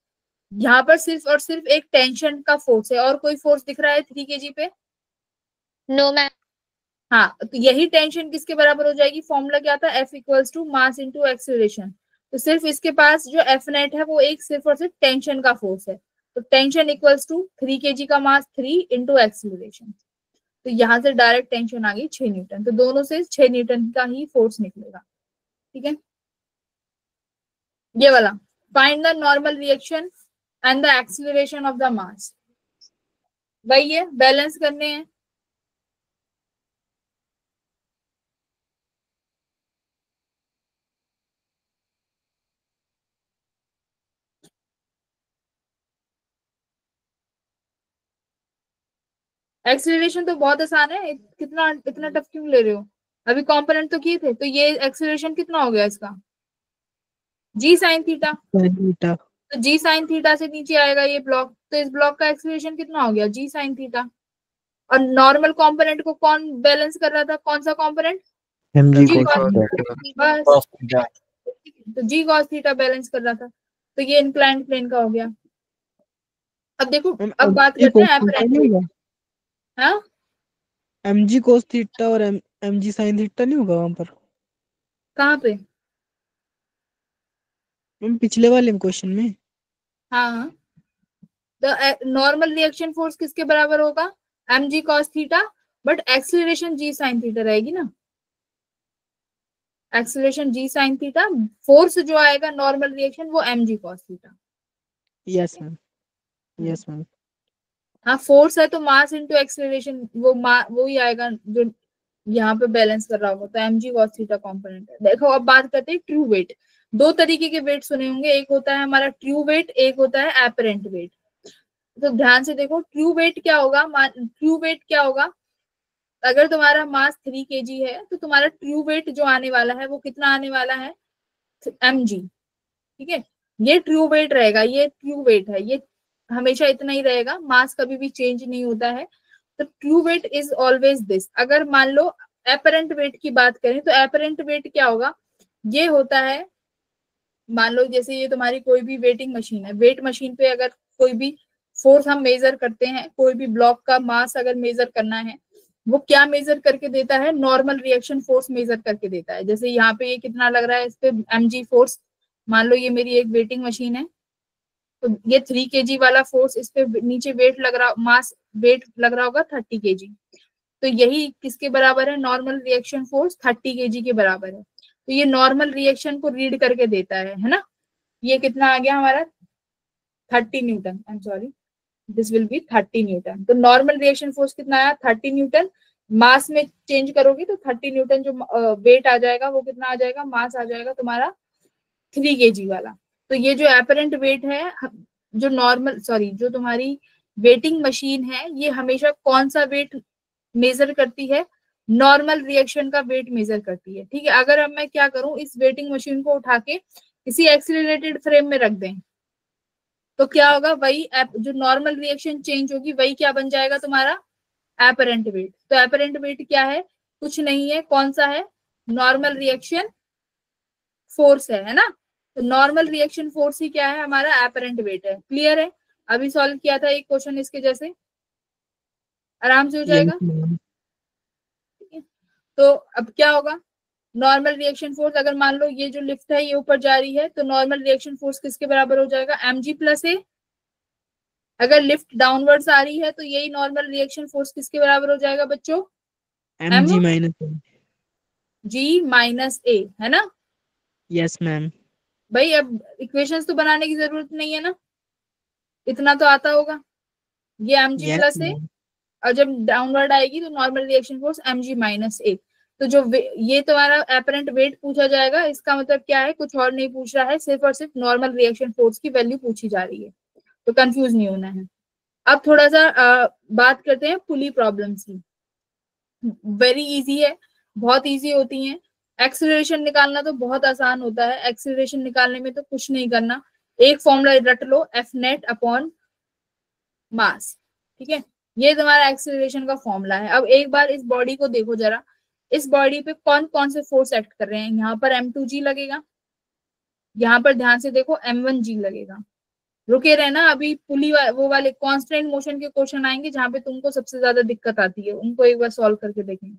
यहाँ पर सिर्फ और सिर्फ एक टेंशन का फोर्स है, और कोई फोर्स दिख रहा है 3 kg पे, नो मैम। हाँ, तो यही टेंशन किसके बराबर हो जाएगी, फॉर्मूला क्या था, F equals to mass into acceleration. तो सिर्फ इसके पास जो F नेट है वो एक सिर्फ और सिर्फ टेंशन का फोर्स है, तो टेंशन इक्वल्स टू 3 kg का मास 3 इंटू एक्सीलरेशन। तो यहाँ से डायरेक्ट टेंशन आ गई 6 न्यूटन, तो दोनों से 6 न्यूटन का ही फोर्स निकलेगा, ठीक है। ये वाला, find the normal reaction and the acceleration of the mass, वही है, बैलेंस करने हैं। एक्सीलरेशन तो बहुत आसान है, कितना इतना टफ क्यों ले रहे हो, अभी कंपोनेंट तो किए थे। तो ये एक्सीलरेशन कितना हो गया इसका, जी साइन थीटा, थीटा। तो जी साइन थीटा से नीचे आएगा ये ब्लॉक, तो इस ब्लॉक का एक्सीलरेशन कितना हो गया, जी साइन थीटा। और नॉर्मल कंपोनेंट को कौन बैलेंस कर रहा था, कौन सा कंपोनेंट, mg जी cos cos theta। बस, तो जी कॉस थीटा बैलेंस कर रहा था, तो ये इंक्लाइंड प्लेन का हो गया। अब देखो, अब बात करते हैं एपरेंट वेट। हाँ, mg cos थीटा और mg sin थीटा नहीं होगा वहां पर कहाँ पे, मैम, पिछले वाले क्वेश्चन में। हाँ, तो नॉर्मल रिएक्शन फोर्स किसके बराबर होगा, mg cos theta, but acceleration G sine theta रहेगी ना। Acceleration G sine theta, force जो आएगा नॉर्मल रिएक्शन वो M G cos theta. Yes ma'am, yes ma'am. हाँ फोर्स है तो मास इंटू एक्सेलरेशन, वो ही आएगा जो यहाँ पे बैलेंस कर रहा होगा, तो M G cos theta component है। देखो अब बात करते हैं ट्रू वेट। दो तरीके के वेट सुने होंगे, एक होता है हमारा ट्रू वेट, एक होता है एपरेंट वेट। तो ध्यान से देखो ट्रू वेट क्या होगा। ट्रू वेट क्या होगा, अगर तुम्हारा मास 3 kg है तो तुम्हारा ट्रू वेट जो आने वाला है वो कितना आने वाला है, mg। ठीक है, ये ट्रू वेट रहेगा, ये ट्रू वेट है, ये हमेशा इतना ही रहेगा, मास कभी भी चेंज नहीं होता है। तो true weight is always this. अगर मान लो एपरेंट वेट की बात करें तो एपरेंट वेट क्या होगा, ये होता है, मान लो जैसे ये तुम्हारी कोई भी वेटिंग मशीन है, वेट मशीन पे अगर कोई भी फोर्स हम मेजर करते हैं, कोई भी ब्लॉक का मास अगर मेजर करना है, वो क्या मेजर करके देता है, नॉर्मल रिएक्शन फोर्स मेजर करके देता है। जैसे यहाँ पे ये कितना लग रहा है, इस पे एमजी फोर्स, मान लो ये मेरी एक वेटिंग मशीन है, तो ये 3 kg वाला फोर्स, इस पे नीचे वेट लग रहा, मास वेट लग रहा होगा 30 kg, तो यही किसके बराबर है, नॉर्मल रिएक्शन फोर्स 30 kg के बराबर है। तो ये नॉर्मल रिएक्शन को रीड करके देता है ना। ये कितना आ गया हमारा 30 Newton, I am sorry, this will be 30 Newton. तो नॉर्मल रिएक्शन फोर्स कितना आया 30 न्यूटन, मास में चेंज करोगी तो 30 न्यूटन जो वेट आ जाएगा वो कितना आ जाएगा, मास आ जाएगा तुम्हारा 3 kg वाला। तो ये जो एपरेंट वेट है, जो नॉर्मल सॉरी जो तुम्हारी वेटिंग मशीन है, ये हमेशा कौन सा वेट मेजर करती है, नॉर्मल रिएक्शन का वेट मेजर करती है। ठीक है, अगर अब मैं क्या करूं, इस वेटिंग मशीन को उठा के किसी एक्सीलरेटेड फ्रेम में रख दें तो क्या होगा, वही जो नॉर्मल रिएक्शन चेंज होगी वही क्या बन जाएगा तुम्हारा एपरेंट वेट। तो एपरेंट वेट क्या है, कुछ नहीं है, कौन सा है, नॉर्मल रिएक्शन फोर्स है ना। तो नॉर्मल रिएक्शन फोर्स ही क्या है, हमारा एपरेंट वेट है। क्लियर है, अभी सॉल्व किया था एक क्वेश्चन इसके जैसे, आराम से हो जाएगा। तो अब क्या होगा, नॉर्मल रिएक्शन फोर्स, अगर मान लो ये जो लिफ्ट है ये ऊपर जा रही है तो नॉर्मल रिएक्शन फोर्स किसके बराबर हो जाएगा, mg प्लस ए। अगर लिफ्ट डाउनवर्ड्स आ रही है तो यही नॉर्मल रिएक्शन फोर्स किसके बराबर हो जाएगा बच्चों, mg माइनस ए। जी माइनस ए, है ना। Yes ma'am. भाई अब इक्वेशंस तो बनाने की जरूरत नहीं है ना, इतना तो आता होगा, ये mg प्लस ए, और जब डाउनवर्ड आएगी तो normal reaction force mg minus a. तो जो ये तुम्हारा एपरेंट वेट पूछा जाएगा, इसका मतलब क्या है, कुछ और नहीं पूछ रहा है, सिर्फ और सिर्फ नॉर्मल रिएक्शन फोर्स की वैल्यू पूछी जा रही है, तो कंफ्यूज नहीं होना है। अब थोड़ा सा बात करते हैं पुली प्रॉब्लम्स की। वेरी इजी है, बहुत इजी होती है। एक्सीलरेशन निकालना तो बहुत आसान होता है, एक्सीलरेशन निकालने में तो कुछ नहीं करना, एक फॉर्मूला रट लो, एफ नेट अपॉन मास। ठीक है, ये तुम्हारा एक्सीलरेशन का फॉर्मूला है। अब एक बार इस बॉडी को देखो जरा, इस बॉडी पे कौन कौन से फोर्स एक्ट कर रहे हैं, यहाँ पर m2g लगेगा, यहाँ पर ध्यान से देखो m1g लगेगा। रुके रहना, अभी पुली वो वाले कांस्टेंट मोशन के क्वेश्चन आएंगे जहां पे तुमको सबसे ज्यादा दिक्कत आती है, उनको एक बार सॉल्व करके देखेंगे।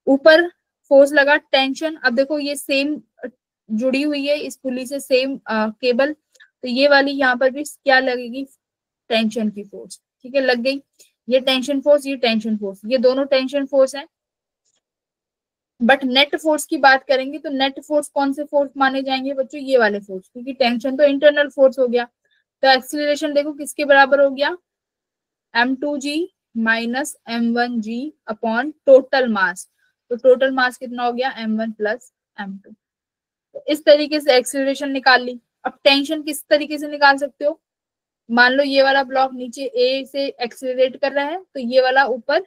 ऊपर फोर्स लगा टेंशन, अब देखो ये सेम जुड़ी हुई है इस पुली से, सेम केबल, तो ये वाली यहाँ पर भी क्या लगेगी, टेंशन की फोर्स। ठीक है, लग गई, ये टेंशन फोर्स, ये टेंशन फोर्स, ये दोनों टेंशन फोर्स है। बट नेट फोर्स की बात करेंगे तो नेट फोर्स कौन से फोर्स माने जाएंगे बच्चों, ये वाले फोर्स, क्योंकि टेंशन तो इंटरनल फोर्स हो गया। तो एक्सीलरेशन देखो किसके बराबर हो गया, m2g minus m1g upon total mass. तो टोटल मास कितना हो गया, m1 प्लस m2। तो इस तरीके से एक्सीलरेशन निकाल ली। अब टेंशन किस तरीके से निकाल सकते हो, मान लो ये वाला ब्लॉक नीचे ए से एक्सीलरेट कर रहा है तो ये वाला ऊपर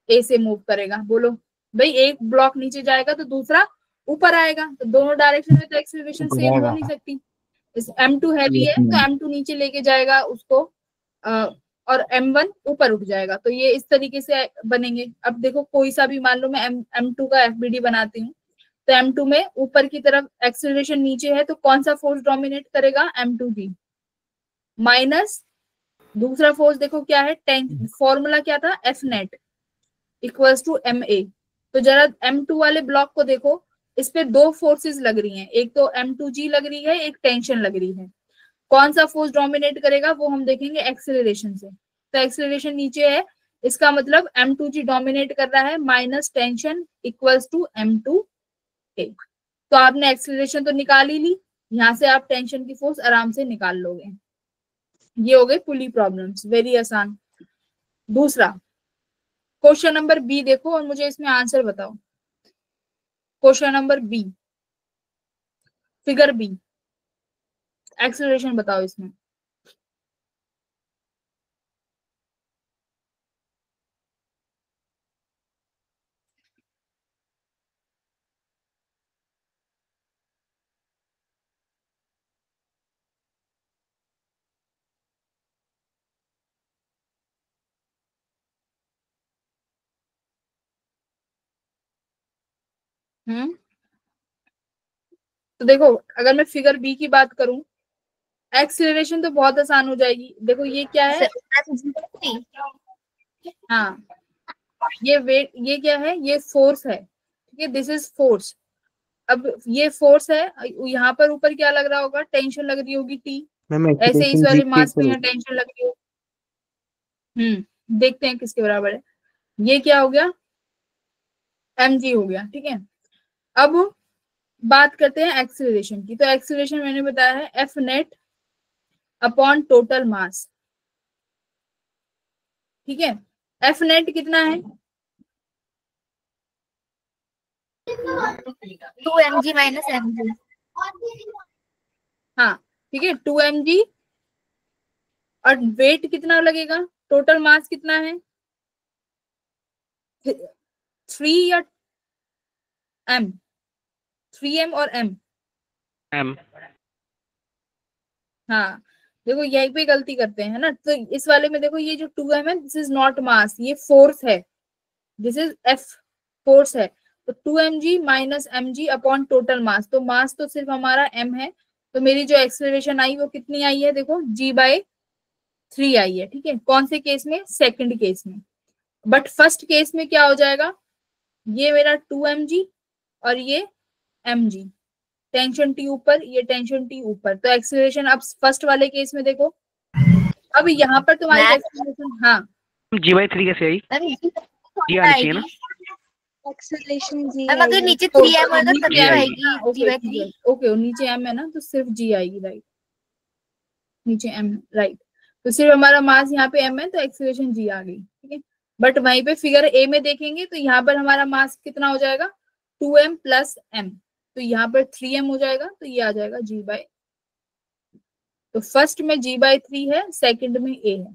ए से मूव करेगा। बोलो भाई, एक ब्लॉक नीचे जाएगा तो दूसरा ऊपर आएगा, तो दोनों डायरेक्शन में तो एक्सीलरेशन सेम हो नहीं सकती। इस m2 हैवी है तो m2 नीचे लेके जाएगा उसको, और m1 ऊपर उठ जाएगा, तो ये इस तरीके से बनेंगे। अब देखो कोई सा भी, मान लो मैं m2 का fbd बनाती हूँ, तो m2 में ऊपर की तरफ एक्सीलरेशन नीचे है तो कौन सा फोर्स डोमिनेट करेगा, m2g माइनस दूसरा फोर्स देखो क्या है, फॉर्मूला क्या था, F net equals to M A. तो जरा m2 वाले ब्लॉक को देखो, इस पे दो फोर्सेस लग रही हैं, एक तो m2g लग रही है, एक टेंशन लग रही है। कौन सा फोर्स डोमिनेट करेगा वो हम देखेंगे एक्सेलरेशन से। तो एक्सेलरेशन नीचे है, इसका मतलब m2g डोमिनेट कर रहा है, minus tension equals to m2 तो आपने एक्सेलरेशन तो निकाल ही ली, यहाँ से आप टेंशन की फोर्स आराम से निकाल लोगे। ये हो गई पुली प्रॉब्लम्स, वेरी आसान। दूसरा क्वेश्चन नंबर बी देखो और मुझे इसमें आंसर बताओ। Question number B, figure B, acceleration बताओ इसमें। तो देखो अगर मैं फिगर बी की बात करूं, एक्सीलरेशन तो बहुत आसान हो जाएगी। देखो ये क्या है, हाँ ये वेट, ये क्या है, ये फोर्स है, ठीक है, दिस इज फोर्स। अब ये फोर्स है, यहाँ पर ऊपर क्या लग रहा होगा, टेंशन लग रही होगी टी, मैम ऐसे इस एक्सीलरेशन वाले जी के मास पे ऊपर यहाँ टेंशन लग रही हो। देखते हैं किसके बराबर है। ये क्या हो गया, mg हो गया, ठीक है। अब बात करते हैं एक्सीलरेशन की। तो एक्सीलरेशन मैंने बताया है F net upon total mass, ठीक है। एफ नेट कितना है, 2 mg माइनस mg। हाँ ठीक है, 2 mg। और वेट कितना लगेगा, टोटल मास कितना है, 3 या m, 3m और m। M. हाँ देखो यहीं पे गलती करते हैं ना। तो इस वाले में देखो ये जो 2m है, दिस इज नॉट मास, ये फोर्स है, दिस इज f, फोर्स है। तो 2mg minus mg upon total mass, तो मास तो सिर्फ हमारा m है। तो मेरी जो एक्सेलरेशन आई वो कितनी आई है, देखो g/3 आई है, ठीक है। कौन से केस में, सेकंड केस में। बट फर्स्ट केस में क्या हो जाएगा, ये मेरा 2mg और ये mg, टेंशन टी ऊपर, ये टेंशन टी ऊपर। तो एक्सेलरेशन अब फर्स्ट वाले केस में देखो, अब यहाँ पर तुम्हारी एक्सेलरेशन, हाँ G/3 कैसे आई? G आनी चाहिए ना? एक्सेलरेशन जी अगर नीचे 3m होगा तभी G आएगी g/3। ओके, नीचे m है ना, तो सिर्फ g आएगी, राइट, नीचे m, राइट। तो सिर्फ हमारा मास यहाँ पे m है, तो एक्सेलरेशन g आ गई, ठीक है। बट वहीं पे फिगर ए में देखेंगे तो यहाँ पर हमारा मास कितना हो जाएगा, 2m प्लस m, तो यहाँ पर 3m हो जाएगा, तो ये आ जाएगा g/, तो फर्स्ट में g/3 है, सेकंड में a है।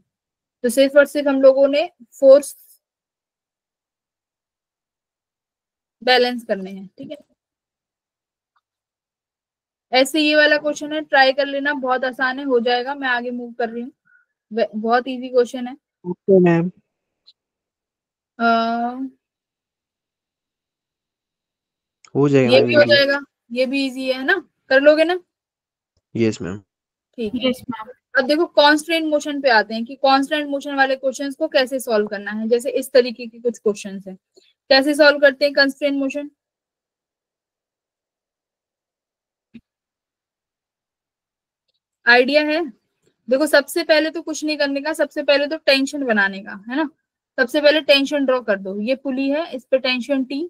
तो सिर्फ और सिर्फ हम लोगों ने फोर्स बैलेंस करने हैं, ठीक है। ऐसे ये वाला क्वेश्चन है, ट्राई कर लेना, बहुत आसान है, हो जाएगा। मैं आगे मूव कर रही हूँ, बहुत इजी क्वेश्चन है। Okay ma'am. हो जाएगा ये मैम भी हो इजी। जाएगा, ये भी इजी है ना, कर लोगे ना, यस मैम। ठीक है। अब देखो कांस्टेंट मोशन पे आते हैं कि कांस्टेंट मोशन वाले क्वेश्चंस को कैसे सॉल्व करना है। जैसे इस तरीके के कुछ क्वेश्चंस हैं, कैसे सॉल्व करते हैं कांस्टेंट मोशन, आइडिया है। देखो सबसे पहले तो कुछ नहीं करने का, सबसे पहले तो टेंशन बनाने का है ना। सबसे पहले टेंशन ड्रॉ कर दो, ये पुली है, इस पे टेंशन टी,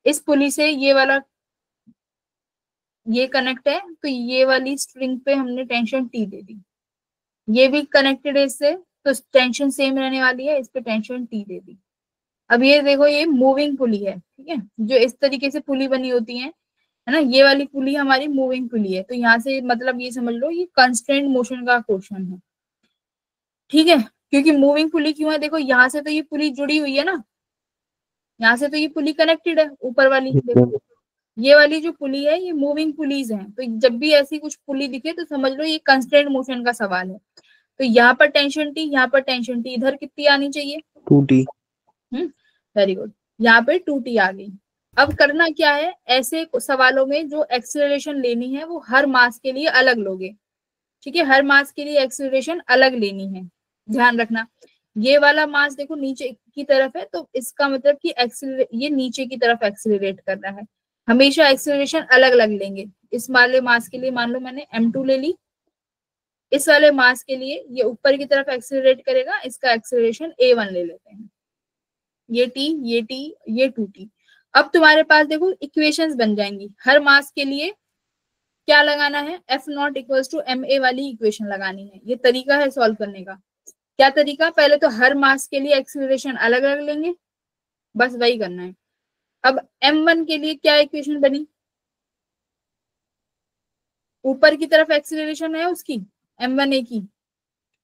इस पुली से ये वाला ये कनेक्ट है, तो ये वाली स्ट्रिंग पे हमने टेंशन टी दे दी, ये भी कनेक्टेड है इससे, तो टेंशन सेम रहने वाली है, इस पे टेंशन टी दे दी। अब ये देखो ये मूविंग पुली है, ठीक है, जो इस तरीके से पुली बनी होती है ना, ये वाली पुली हमारी मूविंग पुली है। तो यहाँ से मतलब ये समझ लो ये कंस्ट्रेंट मोशन का क्वेश्चन है, ठीक है। क्योंकि मूविंग पुली क्यों है, देखो यहाँ से तो ये पुली जुड़ी हुई है ना, यहाँ से तो ये पुली कनेक्टेड है, ऊपर वाली देखो, ये वाली जो पुली है ये मूविंग पुलीज है। तो जब भी ऐसी कुछ पुली दिखे तो समझ लो ये कंस्ट्रेंट मोशन का सवाल है। तो यहाँ पर टेंशन टी, यहाँ पर टेंशन टी, इधर कितनी आनी चाहिए, 2t। वेरी गुड, यहाँ पे 2t आ गई। अब करना क्या है, ऐसे सवालों में जो एक्सेलरेशन लेनी है वो हर मास के लिए अलग लोगे, ठीक है, हर मास के लिए एक्सेलरेशन अलग लेनी है, ध्यान रखना। ये वाला मास देखो नीचे की तरफ है, तो इसका मतलब कि ये नीचे की तरफ एक्सेलरेट कर रहा है, हमेशा एक्सेलरेशन अलग अलग लेंगे। इस वाले मास के लिए मान लो मैंने m2 ले ली, इस वाले मास के लिए ये ऊपर की तरफ एक्सेलरेट करेगा, इसका एक्सेलरेशन a1 ले लेते हैं, ये t, ये t, ये 2t। अब तुम्हारे पास देखो इक्वेशंस बन जाएंगी। हर मास के लिए क्या लगाना है, F net equals to M A वाली इक्वेशन लगानी है। ये तरीका है सॉल्व करने का। क्या तरीका, पहले तो हर मास के लिए एक्सीलरेशन अलग अलग लेंगे, बस वही करना है। अब m1 के लिए क्या इक्वेशन बनी, ऊपर की तरफ एक्सीलरेशन है उसकी m1a की,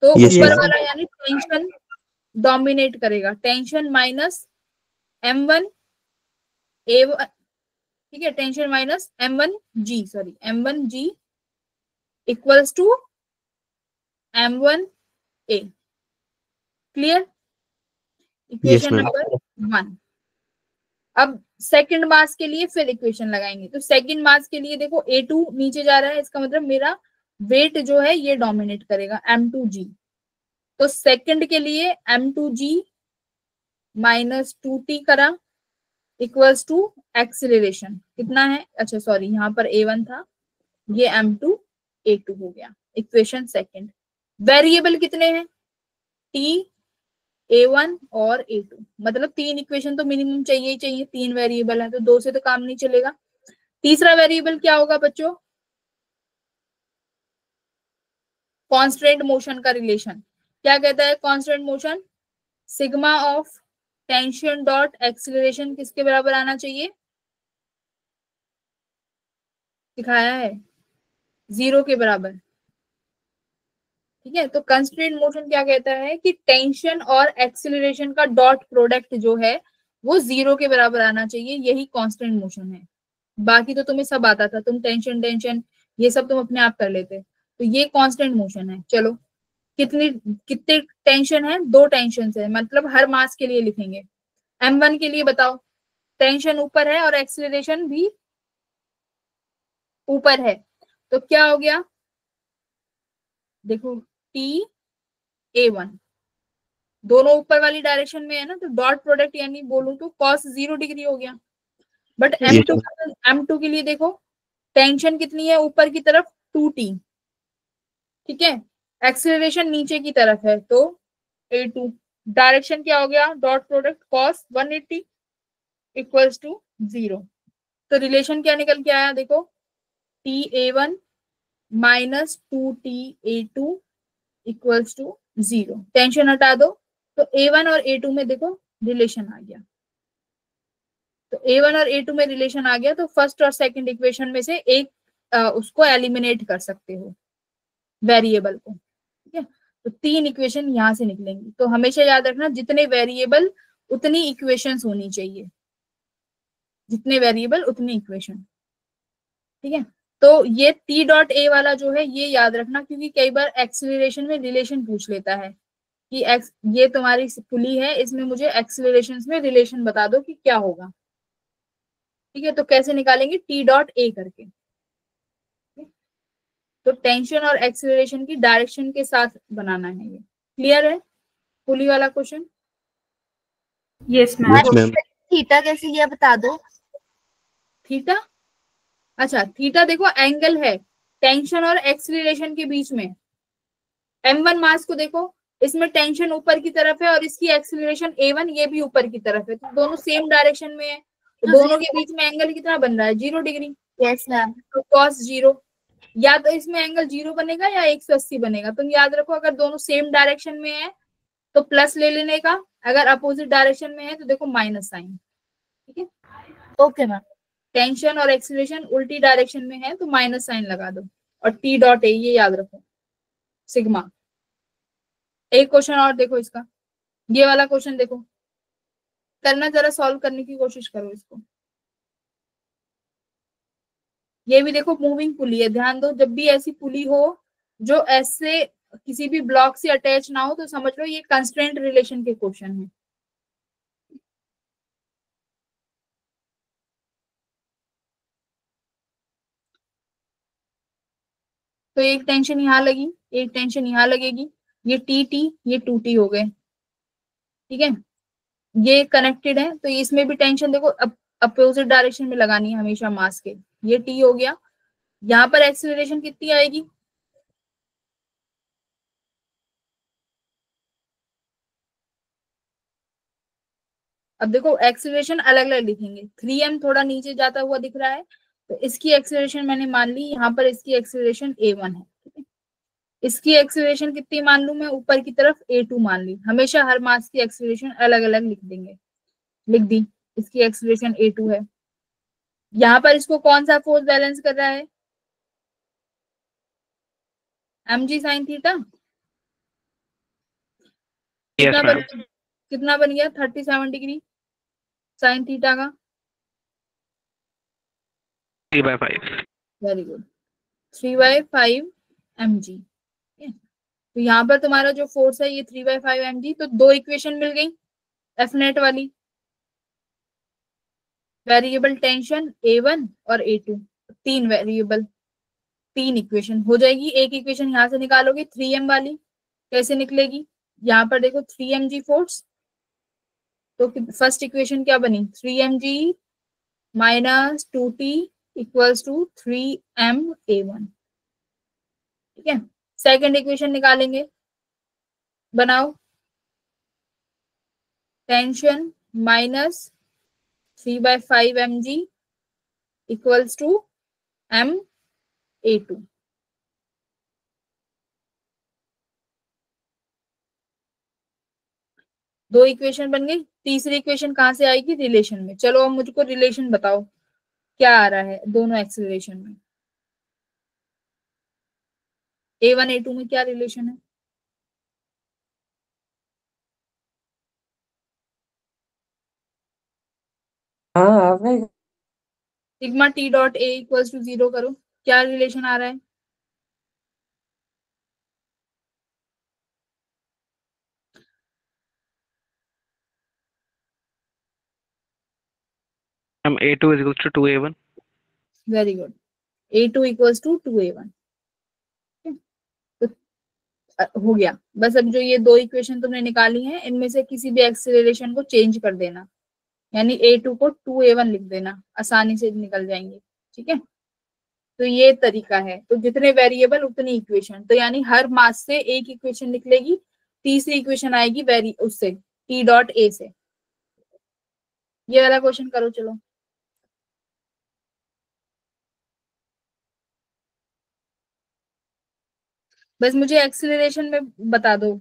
तो Yes, ऊपर yes, वाला यानी टेंशन डोमिनेट करेगा, टेंशन माइनस m1 a1, ठीक है, tension minus m1g, sorry m1g equals to m1a। Clear, yes, equation ma'am. Number 1। अब सेकंड मास के लिए फिर इक्वेशन लगाएंगे। तो सेकंड मास के लिए देखो A2 नीचे जा रहा है, इसका मतलब मेरा वेट जो है ये डोमिनेट करेगा m2g। तो सेकंड के लिए m2g माइनस 2t करा इक्वल्स टू एक्सिलरेशन कितना है, अच्छा सॉरी यहाँ पर A1 था, ये m2 A2 हो गया। Equation second. वेरिएबल कितने हैं, t, A1 और A2, मतलब 3 इक्वेशन तो मिनिमम चाहिए ही चाहिए, 3 वेरिएबल है तो 2 से तो काम नहीं चलेगा। तीसरा वेरिएबल क्या होगा बच्चों, कांस्टेंट मोशन का रिलेशन। क्या कहता है constant motion, sigma of tension dot acceleration किसके बराबर आना चाहिए, दिखाया है 0 के बराबर। ठीक है, तो कंस्ट्रेंट मोशन क्या कहता है कि टेंशन और एक्सीलरेशन का डॉट प्रोडक्ट जो है वो 0 के बराबर आना चाहिए, यही कांस्टेंट मोशन है। बाकी तो तुम्हें सब आता था, तुम टेंशन टेंशन ये सब तुम अपने आप कर लेते, तो ये कांस्टेंट मोशन है। चलो कितनी कितने टेंशन है, 2 टेंशन है, मतलब हर मास के लिए लिखेंगे। m1 के लिए बताओ, टेंशन ऊपर है और एक्सीलरेशन भी ऊपर है, तो क्या हो गया, देखो t a1 दोनों ऊपर वाली डायरेक्शन में है ना, तो डॉट प्रोडक्ट यानी बोलूं तो cos 0 डिग्री हो गया। बट m2 के लिए देखो टेंशन कितनी है ऊपर की तरफ 2t, ठीक है, एक्सीलरेशन नीचे की तरफ है तो a2, डायरेक्शन क्या हो गया, dot product cos 180 equals to 0। तो रिलेशन क्या निकल के आया, देखो ta1 minus 2ta2 equals to 0। Tension हटा दो तो a1 और a2 में देखो रिलेशन आ गया, तो a1 और a2 में रिलेशन आ गया, तो फर्स्ट और सेकंड इक्वेशन में से एक उसको एलिमिनेट कर सकते हो वेरिएबल को। ठीक है, तो 3 इक्वेशन यहां से निकलेंगी। तो हमेशा याद रखना जितने वेरिएबल उतनी इक्वेशंस होनी चाहिए, जितने वेरिएबल उतनी इक्वेशन। ठीक है, तो ये t डॉट ए वाला जो है ये याद रखना, क्योंकि कई बार एक्सीलरेशन में रिलेशन पूछ लेता है कि ये तुम्हारी पुली है, इसमें मुझे एक्सीलरेशन में रिलेशन बता दो कि क्या होगा। ठीक है, तो कैसे निकालेंगे, t डॉट ए करके। तो टेंशन और एक्सीलरेशन की डायरेक्शन के साथ बनाना है ये। क्लियर है पुली वाला question? Yes Yes, ma'am. Theta कैसे लिया बता दो। थीटा, अच्छा थीटा देखो एंगल है टेंशन और एक्सीलरेशन के बीच में। m1 मास को देखो, इसमें टेंशन ऊपर की तरफ है और इसकी एक्सीलरेशन a1 ये भी ऊपर की तरफ है, तो दोनों सेम डायरेक्शन में है, तो दोनों के बीच में एंगल कितना बन रहा है, 0 डिग्री। Yes ma'am. तो cos 0, या तो इसमें एंगल 0 बनेगा या 180 बनेगा। तुम याद रखो अगर दोनों सेम डायरेक्शन में है तो प्लस ले लेने का, अगर अपोजिट डायरेक्शन में है तो देखो माइनस साइन। ठीक है, ओके मैम। टेंशन और एक्सीलरेशन उल्टी डायरेक्शन में है तो माइनस साइन लगा दो, और टी डॉट ए ये याद रखो सिग्मा। एक क्वेश्चन और देखो इसका, ये वाला क्वेश्चन देखो, करना जरा सॉल्व करने की कोशिश करो इसको। ये भी देखो मूविंग पुली है, ध्यान दो जब भी ऐसी पुली हो जो ऐसे किसी भी ब्लॉक से अटैच ना हो तो समझ लो ये कंस्ट्रेंट रिलेशन के क्वेश्चन है। तो एक टेंशन यहाँ लगी, एक टेंशन यहाँ लगेगी, ये टी टी ये 2t हो गए। ठीक है, ये कनेक्टेड है तो इसमें भी टेंशन देखो अपोजिट डायरेक्शन में लगानी है हमेशा मास के। ये टी हो गया, यहाँ पर एक्सीलरेशन कितनी आएगी, अब देखो एक्सेलरेशन अलग अलग लिखेंगे, 3m थोड़ा नीचे जाता हुआ दिख रहा है, तो इसकी एक्सेलरेशन मैंने मान ली, यहाँ पर इसकी एक्सेलरेशन a1 है, ठीक है। इसकी एक्सेलरेशन कितनी मान लू मैं, ऊपर की तरफ a2 मान ली। हमेशा हर मास की एक्सेलरेशन अलग अलग लिख देंगे, लिख दी। इसकी एक्सेलरेशन a2 है। यहाँ पर इसको कौन सा फोर्स बैलेंस कर रहा है, mg साइन थीटा। यस कितना मैम। कितना बन गया, 37 डिग्री साइन थीटा का। 3/5। Very good, 3/5 mg। तो यहाँ पर तुम्हारा जो फोर्स है ये 3/5 mg। तो दो इक्वेशन मिल गई एफ नेट वाली, वेरिएबल टेंशन A1 और A2, तीन वेरिएबल, तीन इक्वेशन हो जाएगी। एक इक्वेशन यहाँ से निकालोगे 3m वाली, कैसे निकलेगी, यहाँ पर देखो 3mg फोर्स, तो फर्स्ट इक्वेशन क्या बनी, 3mg minus 2t equals to 3m A1, ठीक है। सेकेंड इक्वेशन निकालेंगे, बनाओ, tension minus 3/5 mg equals to ma2। दो इक्वेशन बन गई। तीसरी इक्वेशन कहाँ से आएगी, रिलेशन में। चलो अब मुझको रिलेशन बताओ क्या आ रहा है दोनों एक्सेलरेशन में, A1 A2 में क्या रिलेशन है। हाँ sigma T dot A equals to 0 करो, क्या रिलेशन आ रहा है। Ma'am A2 is to 2A1। Very good, A2 equals to 2A1। तो हो गया। बस अब जो ये दो इक्वेशन तुमने निकाली हैं, इनमें से किसी भी एक्सेलरेशन को चेंज कर देना, यानी A2 को 2A1 लिख देना, आसानी से निकल जाएंगे, ठीक है। तो ये तरीका है। तो जितने वेरिएबल उतनी इक्वेशन, तो यानी हर मास से एक इक्वेशन निकलेगी, तीसरी इक्वेशन आएगी वेरी उससे, टी डॉट ए से। ये वाला क्वेश्चन करो चलो। बस मुझे एक्सीलरेशन में बता दो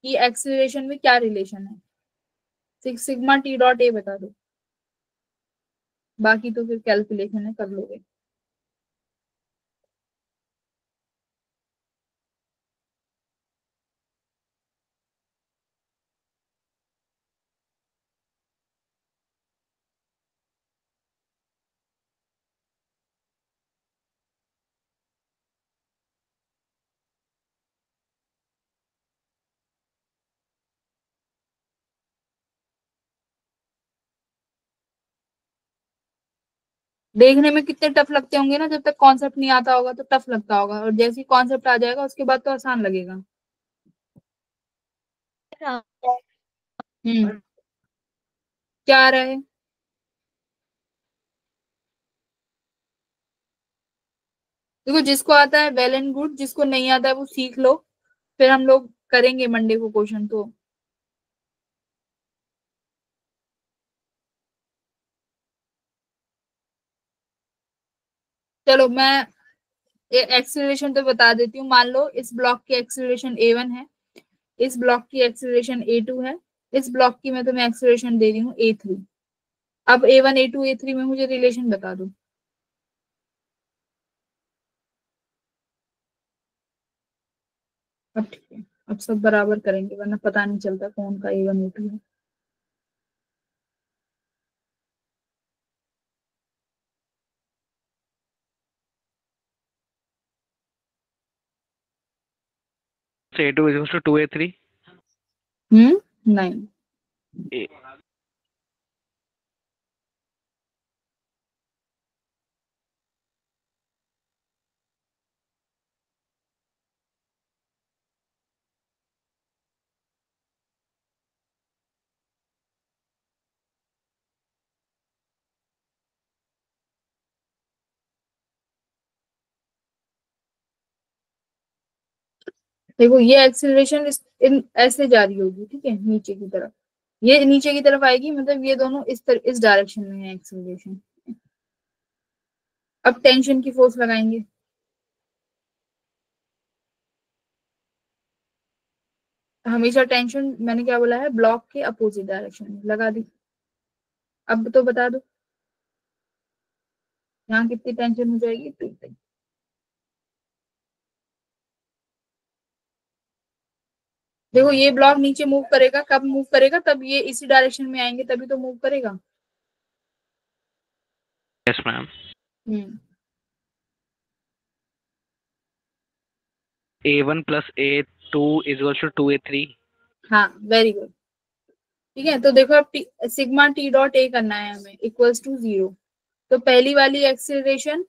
कि एक्सीलरेशन में क्या रिलेशन है, सिग्मा टी डॉट ए बता दो, बाकी तो फिर कैलकुलेशन है, कर लोगे। देखने में कितने टफ लगते होंगे ना, जब तक कॉन्सेप्ट नहीं आता होगा तो टफ लगता होगा, और जैसे ही कॉन्सेप्ट आ जाएगा उसके बाद तो आसान लगेगा। हम्म, क्या आ रहा है। देखो जिसको आता है वेल एंड गुड, जिसको नहीं आता है वो सीख लो, फिर हम लोग करेंगे मंडे को क्वेश्चन। तो चलो मैं एक्सेलरेशन तो बता देती हूँ। मान लो इस ब्लॉक की एक्सेलरेशन A1 है, इस ब्लॉक की एक्सेलरेशन A2 है, इस ब्लॉक की मैं तुम्हें एक्सेलरेशन दे रही हूँ A3। अब A1 A2 A3 में मुझे रिलेशन बता दो। अब ठीक है, अब सब बराबर करेंगे, वरना पता नहीं चलता कौन का A1 A2 है। A2 is to 2A3। नहीं, देखो ये एक्सेलरेशन इन ऐसे जा रही होगी, ठीक है, नीचे की तरफ, ये नीचे की तरफ आएगी, मतलब ये दोनों इस डायरेक्शन में है एक्सेलरेशन। अब टेंशन की फोर्स लगाएंगे। हमेशा टेंशन मैंने क्या बोला है, ब्लॉक के अपोजिट डायरेक्शन में लगा दी। अब तो बता दो यहाँ कितनी टेंशन हो जाएगी, 2 देखो ये ब्लॉक नीचे मूव करेगा, कब मूव करेगा, तब ये इसी डायरेक्शन में आएंगे तभी तो मूव करेगा। Yes ma'am. A1 plus A2 is equal to 2A3। हाँ वेरी गुड। ठीक है, तो देखो अब सिग्मा टी डॉट ए करना है हमें, इक्वल्स टू 0। तो पहली वाली एक्सीलरेशन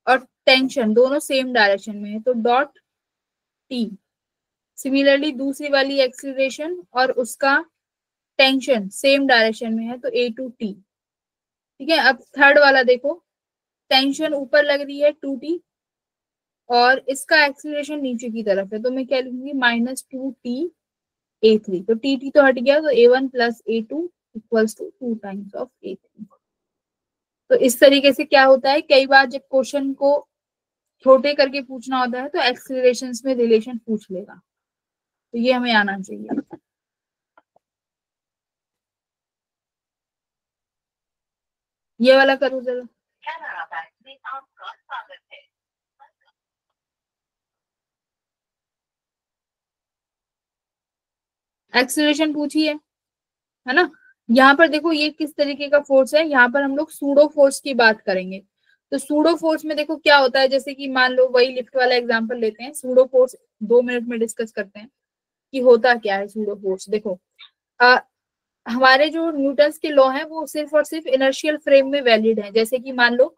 और टेंशन दोनों सेम डायरेक्शन में है, तो डॉट टी। सिमिलरली दूसरी वाली एक्सीलरेशन और उसका टेंशन सेम डायरेक्शन में है, तो ए टू टी। ठीक है, अब थर्ड वाला देखो, टेंशन ऊपर लग रही है 2t और इसका एक्सीलरेशन नीचे की तरफ है, तो मैं क्या लिखूंगी, -2t A3। तो टी तो हट गया, तो A1 plus A2 equals to 2 times of A3। तो इस तरीके से क्या होता है, कई बार जब क्वेश्चन को छोटे करके पूछना होता है तो एक्सीलरेशंस में रिलेशन पूछ लेगा, तो ये हमें आना चाहिए। ये वाला करो जरा। एक्सीलरेशन पूछी है ना। यहाँ पर देखो ये किस तरीके का फोर्स है, यहाँ पर हम लोग सूडो फोर्स की बात करेंगे। तो सूडो फोर्स में देखो क्या होता है, जैसे कि मान लो वही लिफ्ट वाला एग्जांपल लेते हैं। सूडो फोर्स 2 मिनट में डिस्कस करते हैं कि होता क्या है सूडो फोर्स। देखो हमारे जो न्यूटन्स के लॉ है वो सिर्फ और सिर्फ इनर्शियल फ्रेम में वैलिड है। जैसे कि मान लो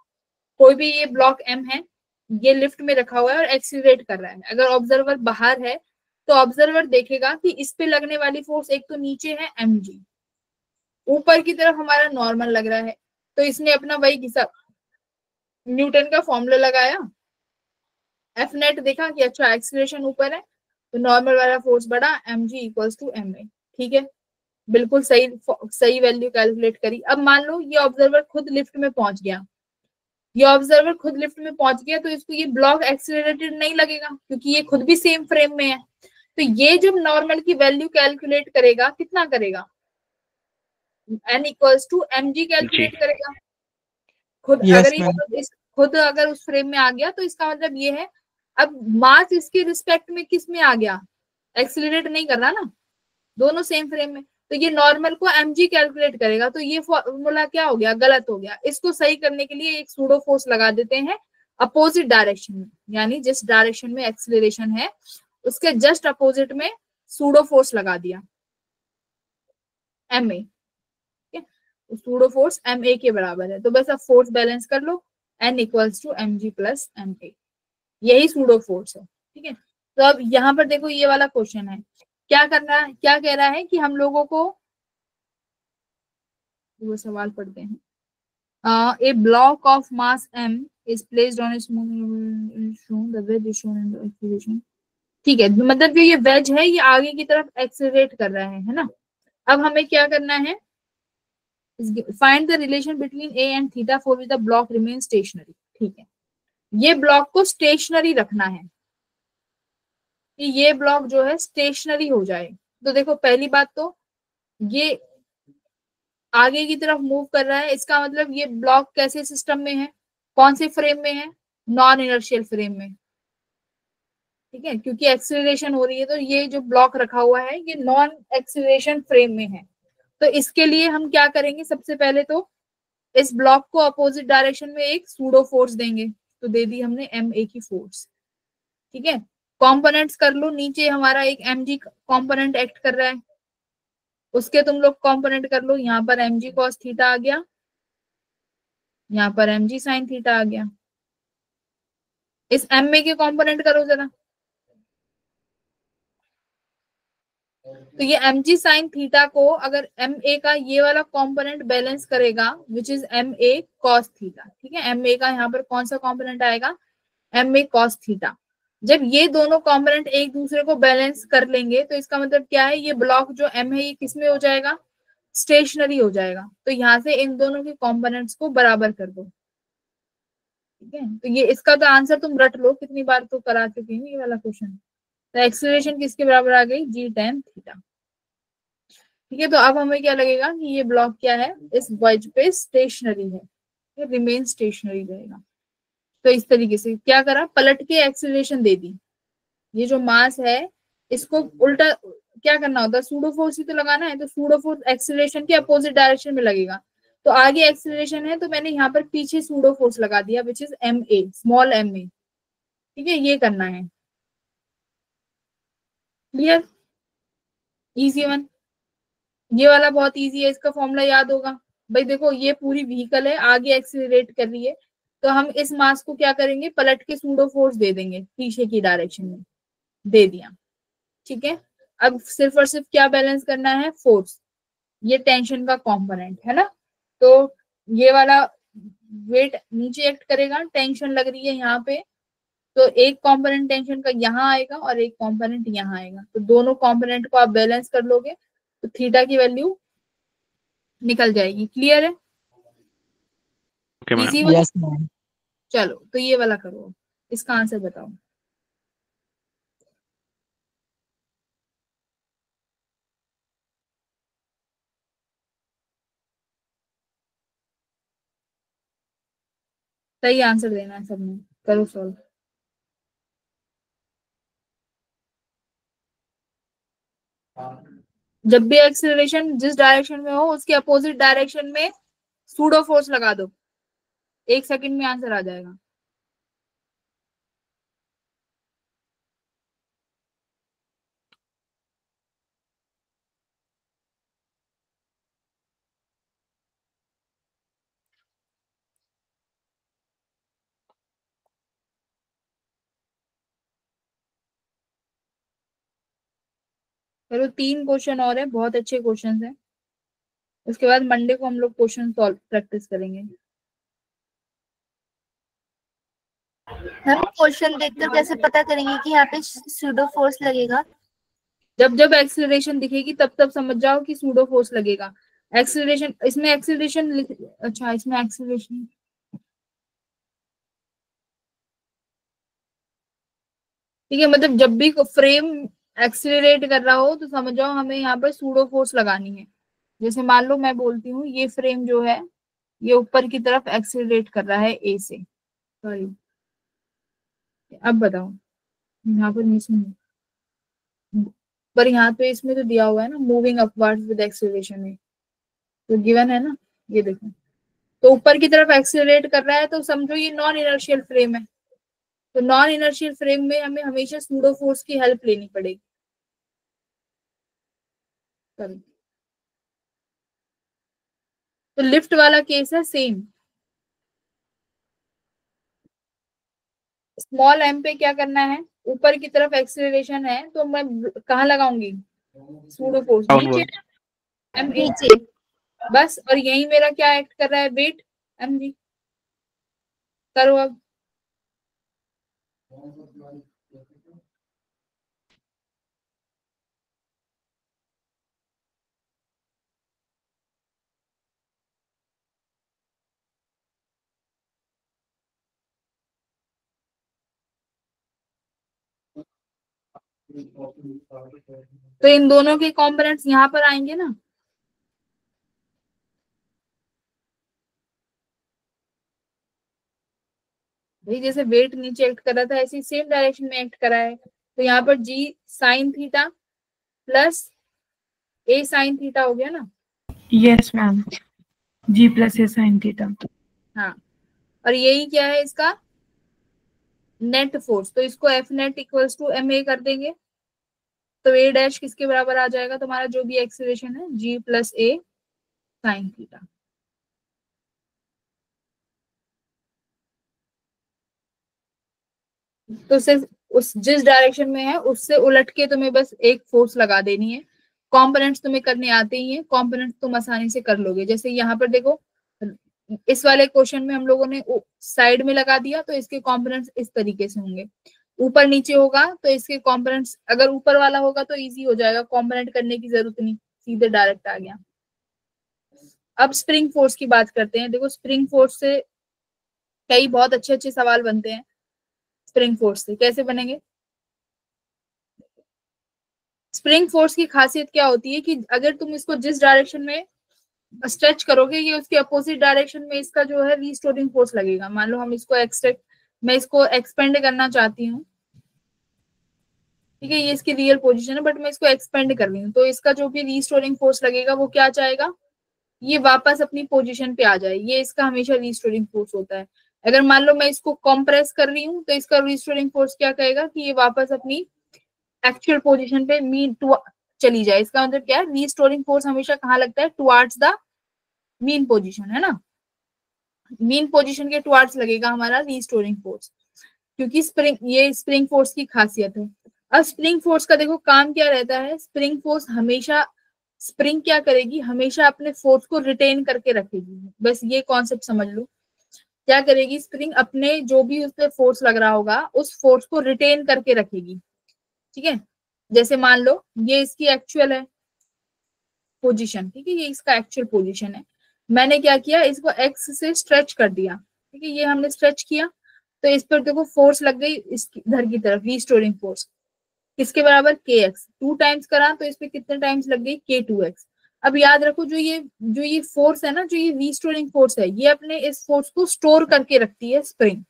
कोई भी ये ब्लॉक एम है, ये लिफ्ट में रखा हुआ है और एक्सीलरेट कर रहा है। अगर ऑब्जर्वर बाहर है तो ऑब्जर्वर देखेगा कि इस पे लगने वाली फोर्स एक तो नीचे है mg, ऊपर की तरफ हमारा नॉर्मल लग रहा है, तो इसने अपना वही घिसा, न्यूटन का फॉर्मूला लगाया, एफ नेट देखा कि अच्छा एक्सीलरेशन ऊपर है तो नॉर्मल वाला फोर्स बढ़ा, mg इक्वल्स टू ma। ठीक है, बिल्कुल सही वैल्यू कैलकुलेट करी। अब मान लो ये ऑब्जर्वर खुद लिफ्ट में पहुंच गया, तो इसको ये ब्लॉक एक्सीलरेटेड नहीं लगेगा क्योंकि ये खुद भी सेम फ्रेम में है। तो ये जब नॉर्मल की वैल्यू कैलकुलेट करेगा, कितना करेगा, n equals to mg calculate करेगा खुद। अगर उस फ्रेम में आ गया तो इसका मतलब ये है, अब मास इसके रिस्पेक्ट में किस में आ गया, एक्सीलरेट नहीं कर रहा ना, दोनों सेम फ्रेम में, तो ये नॉर्मल को mg कैलकुलेट करेगा। तो ये फॉर्मूला क्या हो गया, गलत हो गया। इसको सही करने के लिए एक सूडो फोर्स लगा देते हैं अपोजिट डायरेक्शन में, यानी जिस डायरेक्शन में एक्सीलरेशन है उसके जस्ट अपोजिट में सूडो फोर्स लगा दिया ma। सूडो फोर्स ma के बराबर है, तो बस अब फोर्स बैलेंस कर लो, n equals to mg plus ma, यही सूडो फोर्स है। ठीक है, तो अब यहाँ पर देखो ये वाला क्वेश्चन है, क्या करना है, क्या कह रहा है कि हम लोगों को, वो सवाल पढ़ते हैं, a block of mass m is placed on a smooth the wedge is shown in the equation। ठीक है, मतलब जो ये वेज है ये आगे की तरफ एक्सेलरेट कर रहा है ना। अब हमें क्या करना है, find the relation between a and theta for which the block remain stationery. ठीक है, ये ब्लॉक को स्टेशनरी रखना है कि ये ब्लॉक जो है स्टेशनरी हो जाए। तो देखो पहली बात तो ये आगे की तरफ मूव कर रहा है, इसका मतलब ये ब्लॉक कैसे सिस्टम में है, कौन से फ्रेम में है, नॉन इनर्शियल फ्रेम में। ठीक है, क्योंकि एक्सीलरेशन हो रही है तो ये जो ब्लॉक रखा हुआ है ये नॉन एक्सीलरेशन फ्रेम में है। तो इसके लिए हम क्या करेंगे, सबसे पहले तो इस ब्लॉक को अपोजिट डायरेक्शन में एक सूडो फोर्स देंगे, तो दे दी हमने ma की फोर्स। ठीक है, कंपोनेंट्स कर लो, नीचे हमारा एक mg कंपोनेंट एक्ट कर रहा है, उसके तुम लोग कंपोनेंट कर लो। यहाँ पर mg cos थीटा आ गया, यहाँ पर mg sin थीटा आ गया। इस ma के कंपोनेंट करो जरा, तो ये mg sin थीटा को अगर ma का ये वाला कंपोनेंट बैलेंस करेगा which is ma cos theta. ठीक है, ma का यहाँ पर कौन सा कंपोनेंट आएगा, ma cos थीटा। जब ये दोनों कंपोनेंट एक दूसरे को बैलेंस कर लेंगे तो इसका मतलब क्या है, ये ब्लॉक जो m है ये किस में हो जाएगा, स्टेशनरी हो जाएगा। तो यहाँ से इन दोनों के कंपोनेंट्स को बराबर कर दो, ठीक है। तो ये इसका तो आंसर तुम रट लो, कितनी बार तो करा चुके हैं ये वाला क्वेश्चन। तो एक्सीलरेशन किसके बराबर आ गई, g tan थीटा, ठीक है। तो अब हमें क्या लगेगा कि ये ब्लॉक क्या है, इस वेज पे स्टेशनरी है, ये रिमेन स्टेशनरी रहेगा। तो इस तरीके से क्या करा, पलट के एक्सीलरेशन दे दी। ये जो मास है इसको उल्टा क्या करना होता है, सूडो फोर्स ही तो लगाना है। तो सूडो फोर्स एक्सीलरेशन के अपोजिट डायरेक्शन में लगेगा। तो आगे एक्सीलरेशन है तो मैंने यहाँ पर पीछे सूडो फोर्स लगा दिया, which is M A, small M A, ठीक है। ये करना है, क्लियर, इजी वन। ये वाला बहुत इजी है, इसका फॉर्मूला याद होगा भाई। देखो ये पूरी व्हीकल है, आगे एक्सीलरेट कर रही है, तो हम इस मास को क्या करेंगे, पलट के सूडो फोर्स दे देंगे पीछे की डायरेक्शन में, दे दिया, ठीक है। अब सिर्फ और सिर्फ क्या बैलेंस करना है, फोर्स, ये टेंशन का कंपोनेंट है ना। तो ये वाला वेट नीचे एक्ट करेगा, टेंशन लग रही है यहाँ पे, तो एक कंपोनेंट टेंशन का यहाँ आएगा और एक कंपोनेंट यहाँ आएगा। तो दोनों कंपोनेंट को आप बैलेंस कर लोगे तो थीटा की वैल्यू निकल जाएगी, क्लियर है, इजी वाला। Yes ma'am. चलो तो ये वाला करो, इसका आंसर बताओ। सही आंसर देना है सबने, करो सॉल्व। जब भी एक्सीलरेशन जिस डायरेक्शन में हो उसके अपोजिट डायरेक्शन में सूडो फोर्स लगा दो, 1 सेकंड में आंसर आ जाएगा। चलो 3 क्वेश्चन और है, बहुत अच्छे क्वेश्चन है। उसके बाद मंडे को हम लोग क्वेश्चन सॉल्व प्रैक्टिस करेंगे। हम क्वेश्चन देखकर कैसे पता करेंगे कि यहाँ पे सूडो फोर्स लगेगा? जब जब एक्सीलरेशन दिखेगी तब तब समझ जाओ कि सूडो फोर्स लगेगा। एक्सीलरेशन, इसमें एक्सीलरेशन, अच्छा इसमें एक्सीलरेशन, ठीक है। मतलब जब भी फ्रेम एक्सीलरेट कर रहा हो तो समझ जाओ हमें यहाँ पर सूडो फोर्स लगानी है। जैसे मान लो मैं बोलती हूँ ये फ्रेम जो है ये ऊपर की तरफ एक्सीलरेट कर रहा है ए से, सॉरी। अब बताओ यहाँ पर मिसिंग, पर यहाँ पे इसमें तो दिया हुआ है ना, मूविंग अपवर्ड्स विद एक्सीलरेशन है, तो गिवन है ना। ये देखो तो ऊपर की तरफ एक्सीलरेट कर रहा है, तो समझो ये नॉन इनर्शियल फ्रेम है। तो नॉन इनर्शियल फ्रेम में हमें हमेशा सूडो फोर्स की हेल्प लेनी पड़ेगी। चलो तो लिफ्ट वाला केस है सेम। स्मॉल एम पे क्या करना है, ऊपर की तरफ एक्सीलरेशन है तो मैं कहाँ लगाऊंगी, सूडो फोर्स नीचे, एम नीचे बस। और यही मेरा क्या एक्ट कर रहा है, वेट, एम जी। करो अब। तो इन दोनों के कंपोनेंट्स यहाँ पर आएंगे ना, भाई जैसे वेट नीचे एक्ट कर रहा था ऐसे सेम डायरेक्शन में एक्ट करा है। तो यहाँ पर जी साइन थीटा प्लस ए साइन थीटा हो गया ना। यस मैम, जी प्लस ए साइन थीटा। हाँ, और यही क्या है इसका नेट फोर्स, तो इसको F net equals to M A कर देंगे। तो ए डैश किसके बराबर आ जाएगा, तुम्हारा जो भी एक्सीलरेशन है जी प्लस ए साइन थीटा। तो सिर्फ उस जिस डायरेक्शन में है उससे उलट के तुम्हें बस एक फोर्स लगा देनी है। कंपोनेंट्स तुम्हें करने आते ही हैं, कंपोनेंट्स तुम आसानी से कर लोगे। जैसे यहाँ पर देखो इस वाले क्वेश्चन में हम लोगों ने साइड में लगा दिया, तो इसके कंपोनेंट्स इस तरीके से होंगे। ऊपर नीचे होगा तो इसके कॉम्पोनेंट्स, अगर ऊपर वाला होगा तो इजी हो जाएगा, कॉम्पोनेंट करने की जरूरत नहीं, सीधे डायरेक्ट आ गया। अब स्प्रिंग फोर्स की बात करते हैं। देखो स्प्रिंग फोर्स से कई बहुत अच्छे अच्छे सवाल बनते हैं। स्प्रिंग फोर्स से कैसे बनेंगे? स्प्रिंग फोर्स की खासियत क्या होती है कि अगर तुम इसको जिस डायरेक्शन में स्ट्रेच करोगे, ये उसके अपोजिट डायरेक्शन में इसका जो है रीस्टोरिंग फोर्स लगेगा। मान लो हम इसको मैं इसको एक्सपेंड करना चाहती हूँ, ठीक है, ये इसकी रियल पोजीशन है, बट मैं इसको एक्सपेंड कर रही हूँ, तो इसका जो भी रीस्टोरिंग फोर्स लगेगा वो क्या चाहेगा, ये वापस अपनी पोजीशन पे आ जाए। ये इसका हमेशा रीस्टोरिंग फोर्स होता है। अगर मान लो मैं इसको कॉम्प्रेस कर रही हूँ तो इसका रीस्टोरिंग फोर्स क्या कहेगा कि ये वापस अपनी एक्चुअल पोजीशन पे मीन टू चली जाए। इसका मतलब क्या है, रीस्टोरिंग फोर्स हमेशा कहाँ लगता है, टुवार्ड्स द मीन पोजीशन, है ना, मीन पोजीशन के टुवार्ड्स लगेगा हमारा रीस्टोरिंग फोर्स, क्योंकि ये स्प्रिंग फोर्स की खासियत है। अब स्प्रिंग फोर्स का देखो काम क्या रहता है, स्प्रिंग फोर्स हमेशा, स्प्रिंग क्या करेगी, हमेशा अपने फोर्स को रिटेन करके रखेगी। बस ये कॉन्सेप्ट समझ लो, क्या करेगी स्प्रिंग, अपने जो भी उस पर फोर्स लग रहा होगा उस फोर्स को रिटेन करके रखेगी, ठीक है। जैसे मान लो ये इसकी एक्चुअल है पोजीशन, ठीक है, ये इसका एक्चुअल पोजीशन है, मैंने क्या किया, इसको एक्स से स्ट्रेच कर दिया, ठीक है, ये हमने स्ट्रेच किया, तो इस पर देखो फोर्स लग गई इसकी इधर की तरफ, रीस्टोरिंग फोर्स किसके बराबर, के एक्स, 2 टाइम्स करा तो इस पे कितने टाइम्स लग गई, के 2x। अब याद रखो जो ये फोर्स है ना, जो ये रीस्टोरिंग फोर्स है, ये अपने इस फोर्स को स्टोर करके रखती है स्प्रिंग,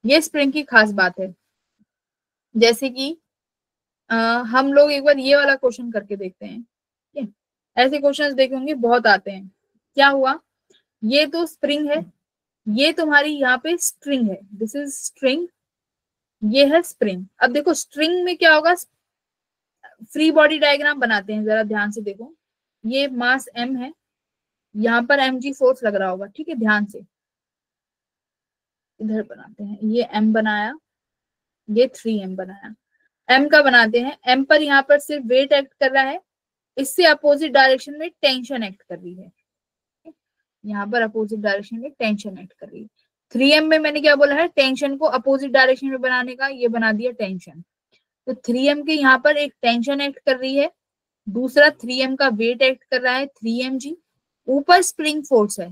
ये स्प्रिंग की खास बात है। जैसे कि हम लोग एक बार ये वाला क्वेश्चन करके देखते हैं, ठीक है, ऐसे क्वेश्चंस देखेंगे बहुत आते हैं। क्या हुआ, ये तो स्प्रिंग है, ये तुम्हारी यहाँ पे स्ट्रिंग है, दिस इज स्ट्रिंग, ये है स्प्रिंग। अब देखो स्ट्रिंग में क्या होगा, फ्री बॉडी डायग्राम बनाते हैं, जरा ध्यान से देखो, ये मास m है, यहाँ पर mg फोर्स लग रहा होगा, ठीक है, ध्यान से इधर बनाते हैं, ये m बनाया, ये 3m बनाया, m का बनाते हैं, m पर यहाँ पर सिर्फ वेट एक्ट कर रहा है, इससे अपोजिट डायरेक्शन में टेंशन एक्ट कर रही है, यहाँ पर अपोजिट डायरेक्शन में टेंशन एक्ट कर रही है। 3m में मैंने क्या बोला है, टेंशन को अपोजिट डायरेक्शन में बनाने का, ये बना दिया टेंशन, तो 3m के यहाँ पर एक टेंशन एक्ट कर रही है, दूसरा 3m का वेट एक्ट कर रहा है 3mg, ऊपर स्प्रिंग फोर्स है,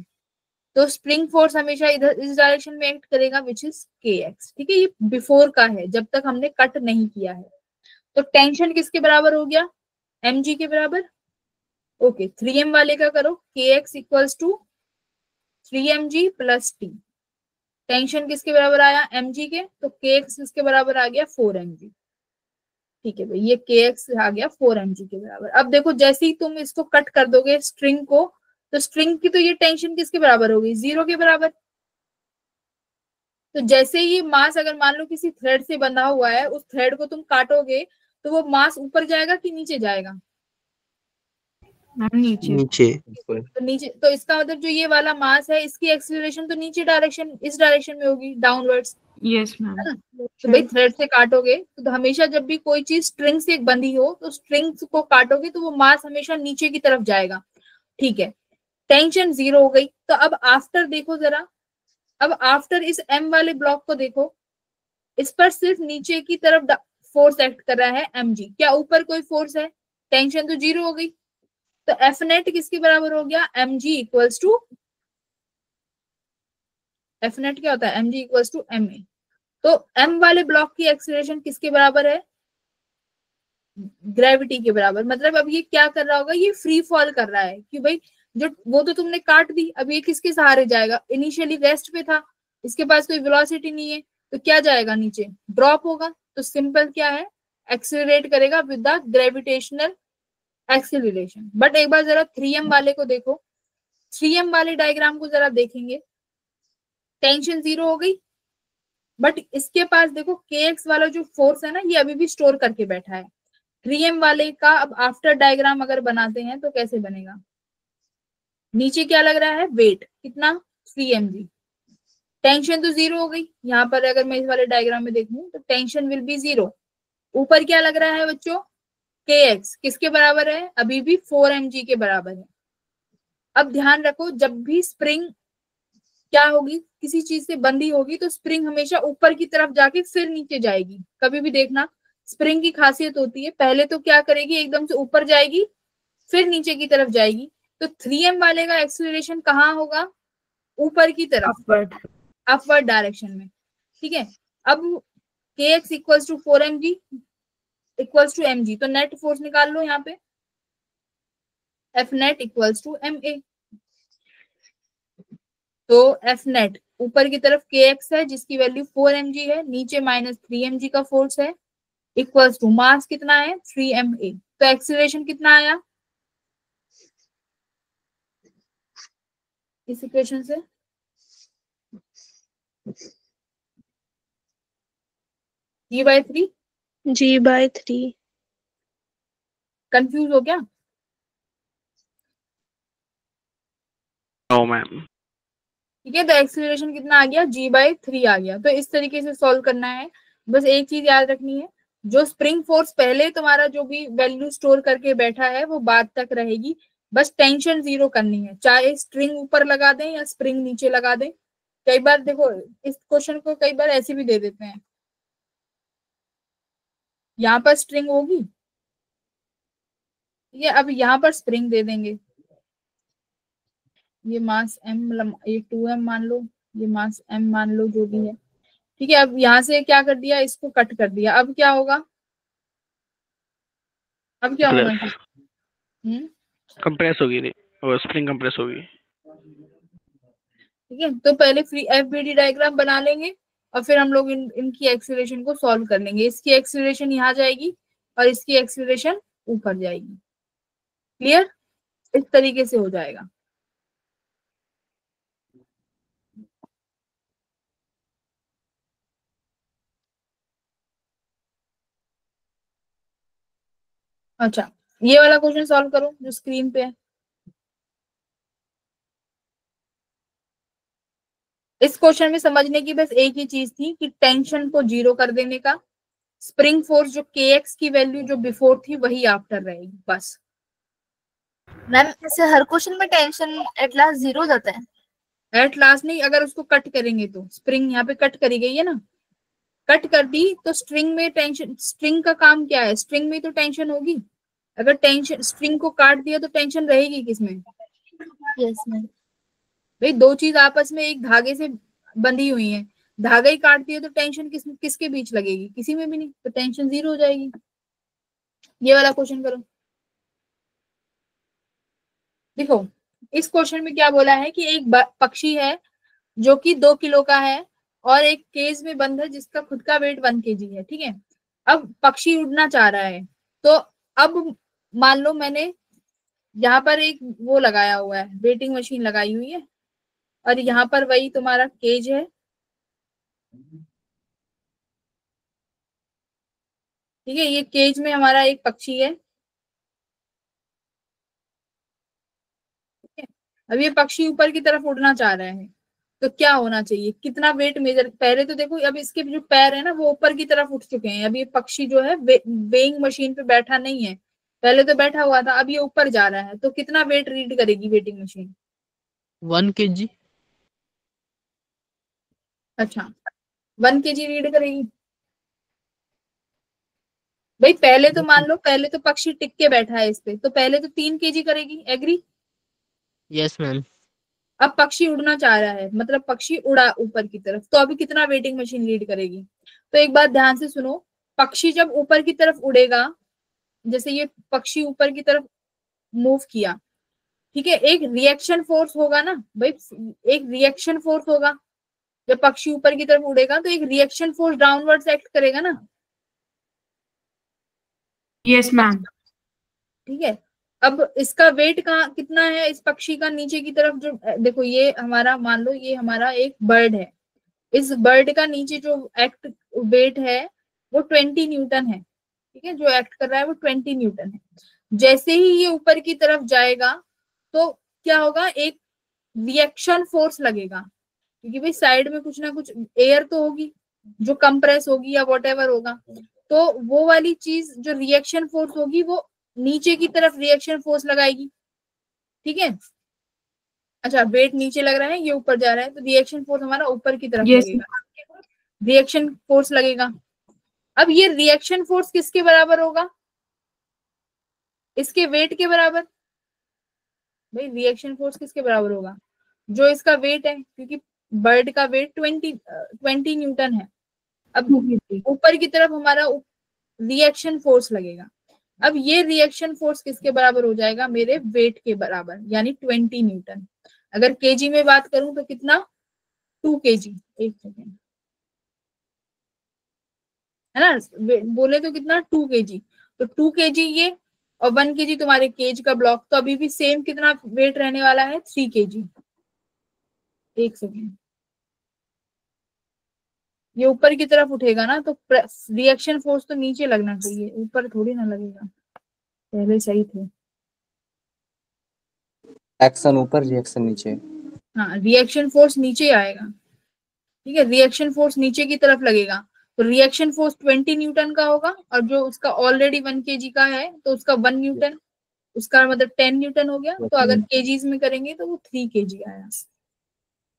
तो स्प्रिंग फोर्स हमेशा इधर इस डायरेक्शन में एक्ट करेगा विच इज kx, ठीक है, ये बिफोर का है, जब तक हमने कट नहीं किया है। तो टेंशन किसके बराबर हो गया, mg के बराबर, ओके, 3m वाले का करो, kx equals to 3mg plus t, tension किसके बराबर आया, mg के, तो kx किसके बराबर आ गया 4mg, ठीक है भाई, ये kx आ गया 4mg के बराबर। अब देखो जैसे ही तुम इसको कट कर दोगे स्ट्रिंग को, तो स्ट्रिंग की तो ये टेंशन किसके बराबर होगी, 0 के बराबर। तो जैसे ही मास अगर मान लो किसी थ्रेड से बंधा हुआ है, उस थ्रेड को तुम काटोगे तो वो मास ऊपर जाएगा कि नीचे जाएगा, नीचे। नीचे। तो नीचे, तो इसका मतलब जो ये वाला मास है इसकी एक्सीलरेशन तो नीचे डायरेक्शन, इस डायरेक्शन में होगी, डाउनवर्ड्स, यस मैम। तो भाई थ्रेड से काटोगे तो हमेशा जब भी कोई चीज स्ट्रिंग से बंधी हो तो स्ट्रिंग को काटोगे तो वो मास हमेशा नीचे की तरफ जाएगा, ठीक है, टेंशन 0 हो गई। तो अब आफ्टर देखो जरा, अब आफ्टर इस m वाले ब्लॉक को देखो, इस पर सिर्फ नीचे की तरफ फोर्स एक्ट कर रहा है mg, क्या ऊपर कोई फोर्स है, टेंशन तो 0 हो गई, तो एफ नेट किसके बराबर हो गया, mg equals to, F net क्या होता है, mg इक्वल्स टू ma, तो m वाले ब्लॉक की एक्सीलरेशन किसके बराबर है, ग्रेविटी के बराबर। मतलब अब ये क्या कर रहा होगा, ये फ्री फॉल कर रहा है कि भाई जो वो तो तुमने काट दी, अब ये किसके सहारे जाएगा, इनिशियली रेस्ट पे था, इसके पास कोई वेलोसिटी नहीं है, तो क्या जाएगा नीचे, ड्रॉप होगा, तो सिंपल क्या है, एक्सीलरेट करेगा with the gravitational acceleration. But एक बार जरा 3m वाले को देखो, 3m वाले डायग्राम को जरा देखेंगे, टेंशन 0 हो गई, बट इसके पास देखो kx वाला जो फोर्स है ना, ये अभी भी स्टोर करके बैठा है। 3m वाले का अब आफ्टर डायग्राम अगर बनाते हैं तो कैसे बनेगा, नीचे क्या लग रहा है, वेट कितना 3mg, टेंशन तो 0 हो गई, यहाँ पर अगर मैं इस वाले डायग्राम में देखूं तो टेंशन विल बी 0, ऊपर क्या लग रहा है बच्चों, kx किसके बराबर है, अभी भी 4mg के बराबर है। अब ध्यान रखो जब भी स्प्रिंग क्या होगी, किसी चीज से बंधी होगी तो स्प्रिंग हमेशा ऊपर की तरफ जाके फिर नीचे जाएगी। कभी भी देखना, स्प्रिंग की खासियत होती है पहले तो क्या करेगी, एकदम से ऊपर जाएगी फिर नीचे की तरफ जाएगी। तो 3m वाले का एक्सेलरेशन कहाँ होगा, ऊपर की तरफ, अपवर्ड। अपवर्ड डायरेक्शन में। ठीक है, अब kx equals to 4mg equals to mg, तो नेट फोर्स निकाल लो यहाँ पे, F net equals to ma। तो F नेट ऊपर की तरफ kx है जिसकी वैल्यू 4mg है, नीचे -3mg का फोर्स है, इक्वल्स टू मास कितना है 3ma। तो एक्सीलरेशन कितना आया इस इक्वेशन से, g/3। g/3। कंफ्यूज हो क्या, नो मैम। ठीक है। तो एक्सीलरेशन कितना आ गया, g/3 आ गया। तो इस तरीके से सॉल्व करना है। बस एक चीज याद रखनी है, जो स्प्रिंग फोर्स पहले तुम्हारा जो भी वैल्यू स्टोर करके बैठा है वो बाद तक रहेगी, बस टेंशन जीरो करनी है, चाहे स्ट्रिंग ऊपर लगा दें या स्प्रिंग नीचे लगा दें। कई बार देखो इस क्वेश्चन को कई बार ऐसे भी दे देते हैं, यहाँ पर स्ट्रिंग होगी, ठीक है, अब यहाँ पर स्प्रिंग दे देंगे, ये मास m, ये 2m मान लो, ये मास m मान लो, जो भी है, ठीक है। अब यहाँ से क्या कर दिया, इसको कट कर दिया, अब क्या होगा, अब क्या होना प्लस चाहिए, कंप्रेस होगी नहीं, और स्प्रिंग कंप्रेस होगी। ठीक है। तो पहले फ्री FBD डायग्राम बना लेंगे और फिर हम लोग इनकी एक्सीलरेशन को सॉल्व कर लेंगे। इसकी एक्सीलरेशन यहाँ जाएगी और इसकी एक्सीलरेशन ऊपर जाएगी। क्लियर, इस तरीके से हो जाएगा। अच्छा, ये वाला क्वेश्चन सॉल्व करो जो स्क्रीन पे है। इस क्वेश्चन में समझने की बस एक ही चीज थी कि टेंशन को जीरो कर देने का, स्प्रिंग फोर्स जो kx की वैल्यू जो बिफोर थी वही आफ्टर रहेगी, बस। मैम ऐसे हर क्वेश्चन में टेंशन एट लास्ट जीरो हो जाता है। एट लास्ट नहीं, अगर उसको कट करेंगे तो स्प्रिंग यहाँ पे कट करी गई है ना, कट कर दी तो स्ट्रिंग में टेंशन, स्ट्रिंग का काम क्या है, स्ट्रिंग में तो टेंशन होगी। अगर टेंशन स्ट्रिंग को काट दिया तो टेंशन रहेगी किसमें, यस मैम। भाई दो चीज आपस में एक धागे से बंधी हुई है, धागा ही काट दिया तो टेंशन किसके बीच लगेगी, किसी में भी नहीं, तो टेंशन जीरो हो जाएगी। ये वाला क्वेश्चन करो। देखो इस क्वेश्चन में क्या बोला है कि एक पक्षी है जो कि 2 किलो का है और एक केज में बंद है जिसका खुद का वेट 1 kg है, ठीक है। अब पक्षी उड़ना चाह रहा है, तो अब मान लो मैंने यहाँ पर एक वो लगाया हुआ है, वेटिंग मशीन लगाई हुई है, और यहाँ पर वही तुम्हारा केज है, ठीक है। ये केज में हमारा एक पक्षी है, ठीक है। अब ये पक्षी ऊपर की तरफ उड़ना चाह रहा है, तो क्या होना चाहिए, कितना वेट मेजर, पहले तो देखो अब इसके जो पैर है ना वो ऊपर की तरफ उठ चुके हैं। अब ये पक्षी जो है वेइंग मशीन पे बैठा नहीं है, पहले तो बैठा हुआ था, अब ये ऊपर जा रहा है, तो कितना वेट रीड करेगी वेटिंग मशीन, 1 kg। अच्छा 1 kg रीड करेगी। भाई पहले तो मान लो, पहले तो पक्षी टिक के बैठा है इस पे, तो पहले तो 3 kg करेगी, एग्री। Yes ma'am. अब पक्षी उड़ना चाह रहा है, मतलब पक्षी उड़ा ऊपर की तरफ, तो अभी कितना वेटिंग मशीन रीड करेगी। तो एक बात ध्यान से सुनो, पक्षी जब ऊपर की तरफ उड़ेगा, जैसे ये पक्षी ऊपर की तरफ मूव किया, ठीक है, एक रिएक्शन फोर्स होगा ना भाई, एक रिएक्शन फोर्स होगा। जब पक्षी ऊपर की तरफ उड़ेगा तो एक रिएक्शन फोर्स डाउनवर्ड्स एक्ट करेगा ना, यस मैम। ठीक है। अब इसका वेट कहाँ कितना है, इस पक्षी का नीचे की तरफ जो, देखो ये हमारा, मान लो ये हमारा एक बर्ड है, इस बर्ड का नीचे जो एक्ट वेट है वो 20 न्यूटन है, ठीक है, जो एक्ट कर रहा है वो 20 न्यूटन है। जैसे ही ये ऊपर की तरफ जाएगा तो क्या होगा, एक रिएक्शन फोर्स लगेगा, क्योंकि भाई साइड में कुछ ना कुछ एयर तो होगी जो कंप्रेस होगी या वॉट होगा, तो वो वाली चीज जो रिएक्शन फोर्स होगी वो नीचे की तरफ रिएक्शन फोर्स लगाएगी, ठीक है। अच्छा वेट नीचे लग रहा है, ये ऊपर जा रहा है, तो रिएक्शन फोर्स हमारा ऊपर की तरफ Yes. लगेगा, रिएक्शन फोर्स लगेगा। अब ये रिएक्शन फोर्स किसके बराबर होगा? इसके वेट के बराबर। भाई रिएक्शन फोर्स किसके बराबर होगा? जो इसका वेट है, क्योंकि बर्ड का वेट 20 न्यूटन है। अब ऊपर की तरफ हमारा रिएक्शन फोर्स लगेगा। अब ये रिएक्शन फोर्स किसके बराबर हो जाएगा? मेरे वेट के बराबर, यानी 20 न्यूटन। अगर केजी में बात करूं तो कितना? 2 केजी। एक सेकेंड, है ना, बोले तो कितना? 2 केजी। तो 2 केजी ये और 1 केजी तुम्हारे केज का ब्लॉक, तो अभी भी सेम कितना वेट रहने वाला है? 3 केजी। एक सेकेंड, ये ऊपर की तरफ उठेगा ना, तो रिएक्शन फोर्स तो नीचे लगना चाहिए, ऊपर थोड़ी ना लगेगा। पहले सही थे। एक्शन ऊपर रिएक्शन नीचे। हाँ, रिएक्शन फोर्स नीचे आएगा, ठीक है, रिएक्शन फोर्स नीचे की तरफ लगेगा। तो रिएक्शन फोर्स 20 न्यूटन का होगा, और जो उसका ऑलरेडी 1 केजी का है तो उसका 1 न्यूटन, उसका मतलब 10 न्यूटन हो गया। तो अगर केजीज में करेंगे तो वो 3 केजी आया,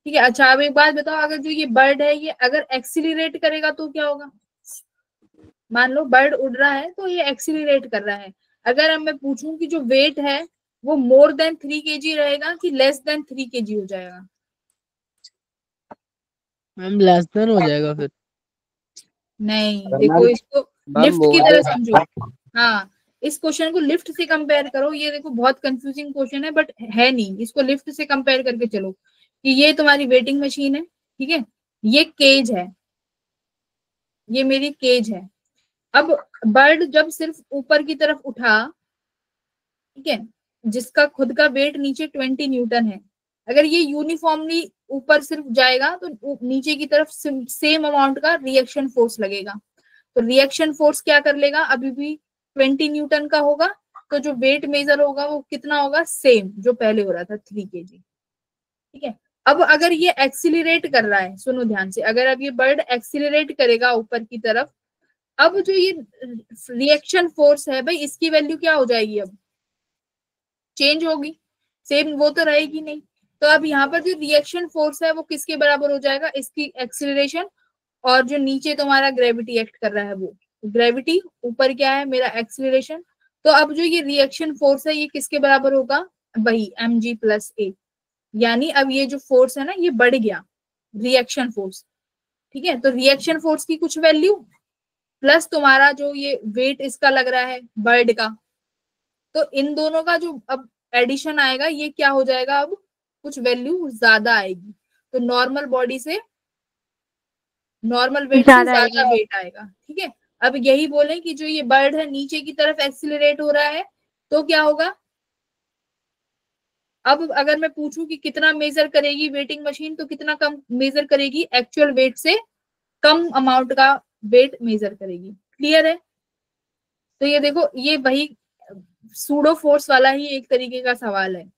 ठीक है। अच्छा अब एक बात बताओ, अगर जो ये बर्ड है ये अगर एक्सीलरेट करेगा तो क्या होगा? मान लो बर्ड उड़ रहा है तो ये एक्सीलरेट कर रहा है। अगर अब मैं पूछूं कि जो वेट है वो मोर देन 3 केजी रहेगा कि लेस देन 3 केजी हो जाएगा? मैम लेस देन हो जाएगा फिर। नहीं, देखो इसको लिफ्ट की तरह समझो। हाँ, इस क्वेश्चन को लिफ्ट से कंपेयर करो। ये देखो बहुत कंफ्यूजिंग क्वेश्चन है, बट है नहीं, इसको लिफ्ट से कंपेयर करके चलो कि ये तुम्हारी वेटिंग मशीन है, ठीक है, ये केज है, ये मेरी केज है। अब बर्ड जब सिर्फ ऊपर की तरफ उठा, ठीक है, जिसका खुद का वेट नीचे 20 न्यूटन है, अगर ये यूनिफॉर्मली ऊपर सिर्फ जाएगा तो नीचे की तरफ सेम अमाउंट का रिएक्शन फोर्स लगेगा। तो रिएक्शन फोर्स क्या कर लेगा? अभी भी 20 न्यूटन का होगा, तो जो वेट मेजर होगा वो कितना होगा? सेम जो पहले हो रहा था, 3 केजी, ठीक है। अब अगर ये एक्सीलरेट कर रहा है, सुनो ध्यान से, अगर अब ये बर्ड एक्सीलरेट करेगा ऊपर की तरफ, अब जो ये रिएक्शन फोर्स है भाई, इसकी वैल्यू क्या हो जाएगी? अब चेंज होगी, सेम वो तो रहेगी नहीं। तो अब यहाँ पर जो रिएक्शन फोर्स है वो किसके बराबर हो जाएगा? इसकी एक्सीलरेशन, और जो नीचे तुम्हारा ग्रेविटी एक्ट कर रहा है वो ग्रेविटी, ऊपर क्या है मेरा? एक्सीलरेशन। तो अब जो ये रिएक्शन फोर्स है ये किसके बराबर होगा? वही mg प्लस a। यानी अब ये जो फोर्स है ना ये बढ़ गया, रिएक्शन फोर्स, ठीक है। तो रिएक्शन फोर्स की कुछ वैल्यू प्लस तुम्हारा जो ये वेट इसका लग रहा है बर्ड का, तो इन दोनों का जो अब एडिशन आएगा ये क्या हो जाएगा? अब कुछ वैल्यू ज्यादा आएगी, तो नॉर्मल बॉडी से, नॉर्मल वेट से ज्यादा वेट आएगा, ठीक है। अब यही बोले कि जो ये बर्ड है नीचे की तरफ एक्सीलरेट हो रहा है, तो क्या होगा? अब अगर मैं पूछूं कि कितना मेजर करेगी वेटिंग मशीन, तो कितना कम मेजर करेगी? एक्चुअल वेट से कम अमाउंट का वेट मेजर करेगी। क्लियर है? तो ये देखो, ये वही सूडो फोर्स वाला ही एक तरीके का सवाल है।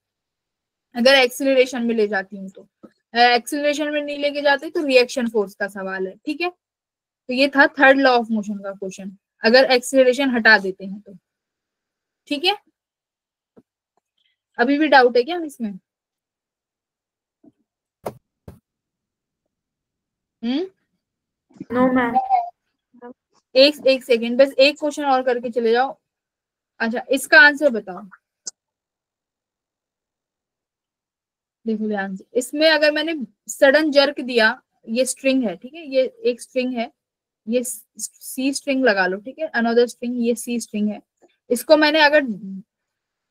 अगर एक्सीलरेशन में ले जाती हूँ तो, एक्सीलरेशन में नहीं लेके जाते तो रिएक्शन फोर्स का सवाल है, ठीक है। तो ये था थर्ड लॉ ऑफ मोशन का क्वेश्चन, अगर एक्सीलरेशन हटा देते हैं तो, ठीक है। अभी भी डाउट है क्या इसमें? No, ma'am. एक सेकेंड, बस एक क्वेश्चन और करके चले जाओ। अच्छा इसका आंसर बताओ, देखो ध्यान से, इसमें अगर मैंने सडन जर्क दिया, ये स्ट्रिंग है, ठीक है, ये एक स्ट्रिंग है, ये सी स्ट्रिंग लगा लो, ठीक है, अनदर स्ट्रिंग, ये सी स्ट्रिंग है। इसको मैंने अगर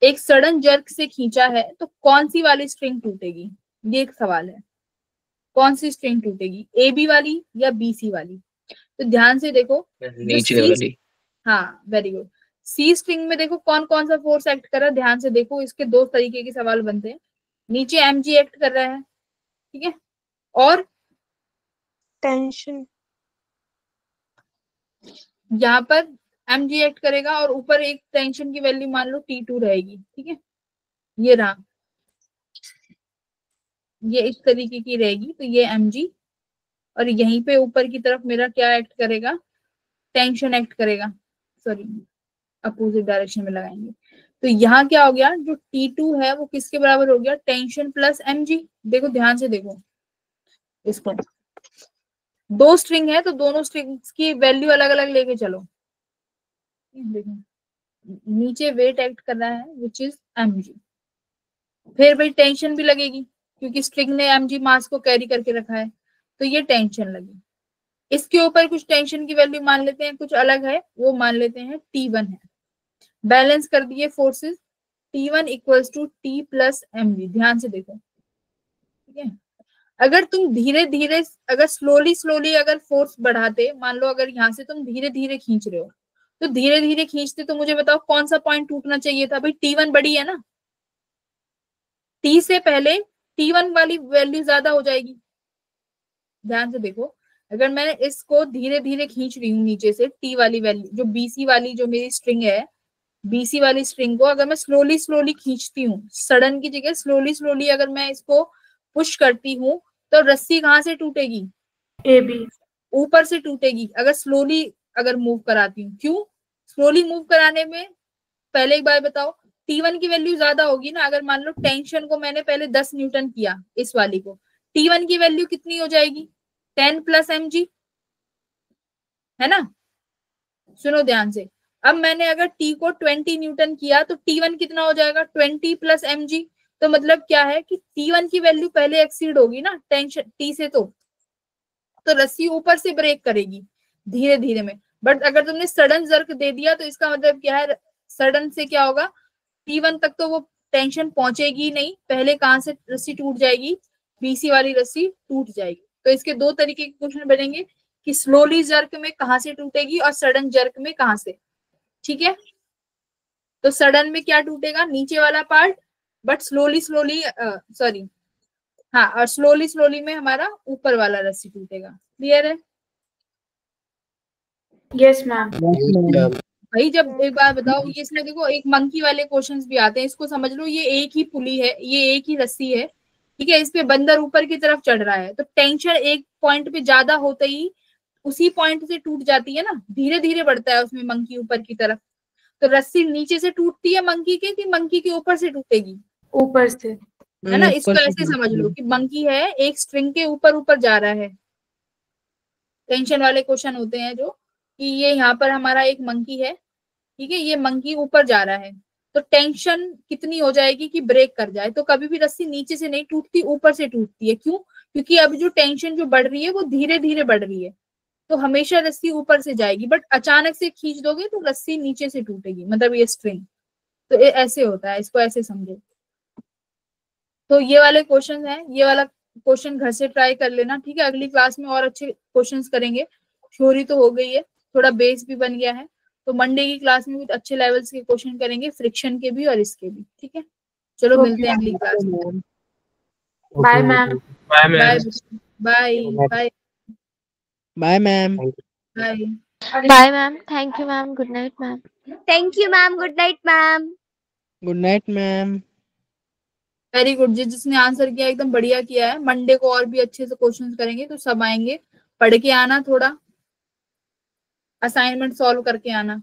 एक सडन जर्क से खींचा है तो कौन सी वाली स्ट्रिंग टूटेगी? ये एक सवाल है, कौन सी स्ट्रिंग टूटेगी, ए बी वाली या बी सी वाली? तो ध्यान से देखो, नीचे वाली। हाँ वेरी गुड। सी स्ट्रिंग में देखो कौन कौन सा फोर्स एक्ट कर रहा है, ध्यान से देखो, इसके दो तरीके के सवाल बनते हैं। नीचे mg एक्ट कर रहा है, ठीक है, और टेंशन, यहाँ पर mg एक्ट करेगा, और ऊपर एक टेंशन की वैल्यू मान लो T2 रहेगी, ठीक है, ये रहा, ये इस तरीके की रहेगी, तो ये mg, और यहीं पे ऊपर की तरफ मेरा क्या एक्ट करेगा? टेंशन एक्ट करेगा, सॉरी अपोजिट डायरेक्शन में लगाएंगे। तो यहाँ क्या हो गया, जो T2 है वो किसके बराबर हो गया, टेंशन प्लस mg। देखो ध्यान से देखो इसको, दो स्ट्रिंग है तो दोनों स्ट्रिंग्स की वैल्यू अलग अलग लेके चलो। देखो नीचे वेट एक्ट कर रहा है विच इज mg, फिर भाई टेंशन भी लगेगी क्योंकि स्ट्रिंग ने mg मास को कैरी करके रखा है, तो ये टेंशन लगी। इसके ऊपर कुछ टेंशन की वैल्यू मान लेते हैं, कुछ अलग है वो मान लेते हैं T1 है। बैलेंस कर दिए forces, T1 equals to T plus mg। ध्यान से देखो, ठीक है। अगर तुम धीरे धीरे, अगर स्लोली अगर फोर्स बढ़ाते, मान लो अगर यहाँ से तुम धीरे धीरे खींच रहे हो, तो धीरे धीरे खींचते तो मुझे बताओ कौन सा पॉइंट टूटना चाहिए था, भाई T1 बड़ी है ना, T से पहले T1 वाली वैल्यू ज्यादा हो जाएगी। ध्यान से देखो, अगर मैं इसको धीरे धीरे खींच रही हूँ नीचे से, T वाली वैल्यू जो BC वाली जो मेरी स्ट्रिंग है, BC वाली स्ट्रिंग को अगर मैं स्लोली खींचती हूँ, सडन की जगह स्लोली अगर मैं इसको पुश करती हूँ, तो रस्सी कहाँ से टूटेगी, AB, ऊपर से टूटेगी। अगर स्लोली अगर मूव कराती हूँ, क्यों, स्लोली मूव कराने में पहले एक बार बताओ, T1 की वैल्यू ज्यादा होगी ना। अगर मान लो टेंशन को मैंने पहले 10 न्यूटन किया, इस वाली को, T1 की वैल्यू कितनी हो जाएगी, 10 प्लस mg, है ना। सुनो ध्यान से, अब मैंने अगर T को 20 न्यूटन किया तो T1 कितना हो जाएगा, 20 प्लस mg। तो मतलब क्या है कि T1 की वैल्यू पहले एक्सीड होगी ना टेंशन T से, तो रस्सी ऊपर से ब्रेक करेगी धीरे धीरे में। बट अगर तुमने सडन जर्क दे दिया तो इसका मतलब क्या है, सडन से क्या होगा, T1 तक तो वो टेंशन पहुंचेगी नहीं, पहले कहां से रस्सी टूट जाएगी, BC वाली रस्सी टूट जाएगी। तो इसके दो तरीके के क्वेश्चन बनेंगे कि स्लोली जर्क में कहां से टूटेगी और सडन जर्क में कहां से, ठीक है। तो सडन में क्या टूटेगा, नीचे वाला पार्ट, बट स्लोली सॉरी हाँ, और स्लोली में हमारा ऊपर वाला रस्सी टूटेगा। क्लियर है। yes ma'am. भाई जब एक बार बताओ, ये इसमें देखो एक मंकी वाले क्वेश्चंस भी आते हैं, इसको समझ लो, ये एक ही पुली है, ये एक ही रस्सी है, ठीक है। इस पे बंदर ऊपर की तरफ चढ़ रहा है, तो टेंशन एक पॉइंट पे ज्यादा होते ही उसी पॉइंट से टूट जाती है ना, धीरे धीरे बढ़ता है उसमें मंकी ऊपर की तरफ। तो रस्सी नीचे से टूटती है मंकी के, कि मंकी के ऊपर से टूटेगी, ऊपर से। है ना। इसको ऐसे समझ लो कि मंकी है, एक स्ट्रिंग के ऊपर जा रहा है। टेंशन वाले क्वेश्चन होते हैं जो, कि ये यहाँ पर हमारा एक मंकी है, ठीक है, ये मंकी ऊपर जा रहा है, तो टेंशन कितनी हो जाएगी कि ब्रेक कर जाए। तो कभी भी रस्सी नीचे से नहीं टूटती, ऊपर से टूटती है। क्यों, क्योंकि अब जो टेंशन जो बढ़ रही है वो धीरे धीरे बढ़ रही है, तो हमेशा रस्सी ऊपर से जाएगी। बट अचानक से खींच दोगे तो रस्सी नीचे से टूटेगी, मतलब ये स्ट्रिंग। तो ये ऐसे होता है, इसको ऐसे समझो। तो ये वाले क्वेश्चन है, ये वाला क्वेश्चन घर से ट्राई कर लेना, ठीक है। अगली क्लास में और अच्छे क्वेश्चंस करेंगे। थ्योरी तो हो गई है, थोड़ा बेस भी बन गया है, तो मंडे की क्लास में कुछ अच्छे लेवल्स के क्वेश्चन करेंगे, फ्रिक्शन के भी और इसके भी, ठीक है। चलो मिलते हैं अगली क्लास में। Bye ma'am. Bye bye ma'am. Bye bye bye ma'am. Bye. Bye ma'am, thank you ma'am, good night ma'am. Thank you ma'am, good night ma'am. Good night ma'am. Very good, जिसने आंसर किया एकदम बढ़िया किया है। Monday को और भी अच्छे से क्वेश्चंस करेंगे, तो सब आएंगे। पढ़ के आना, थोड़ा असाइनमेंट सॉल्व करके आना।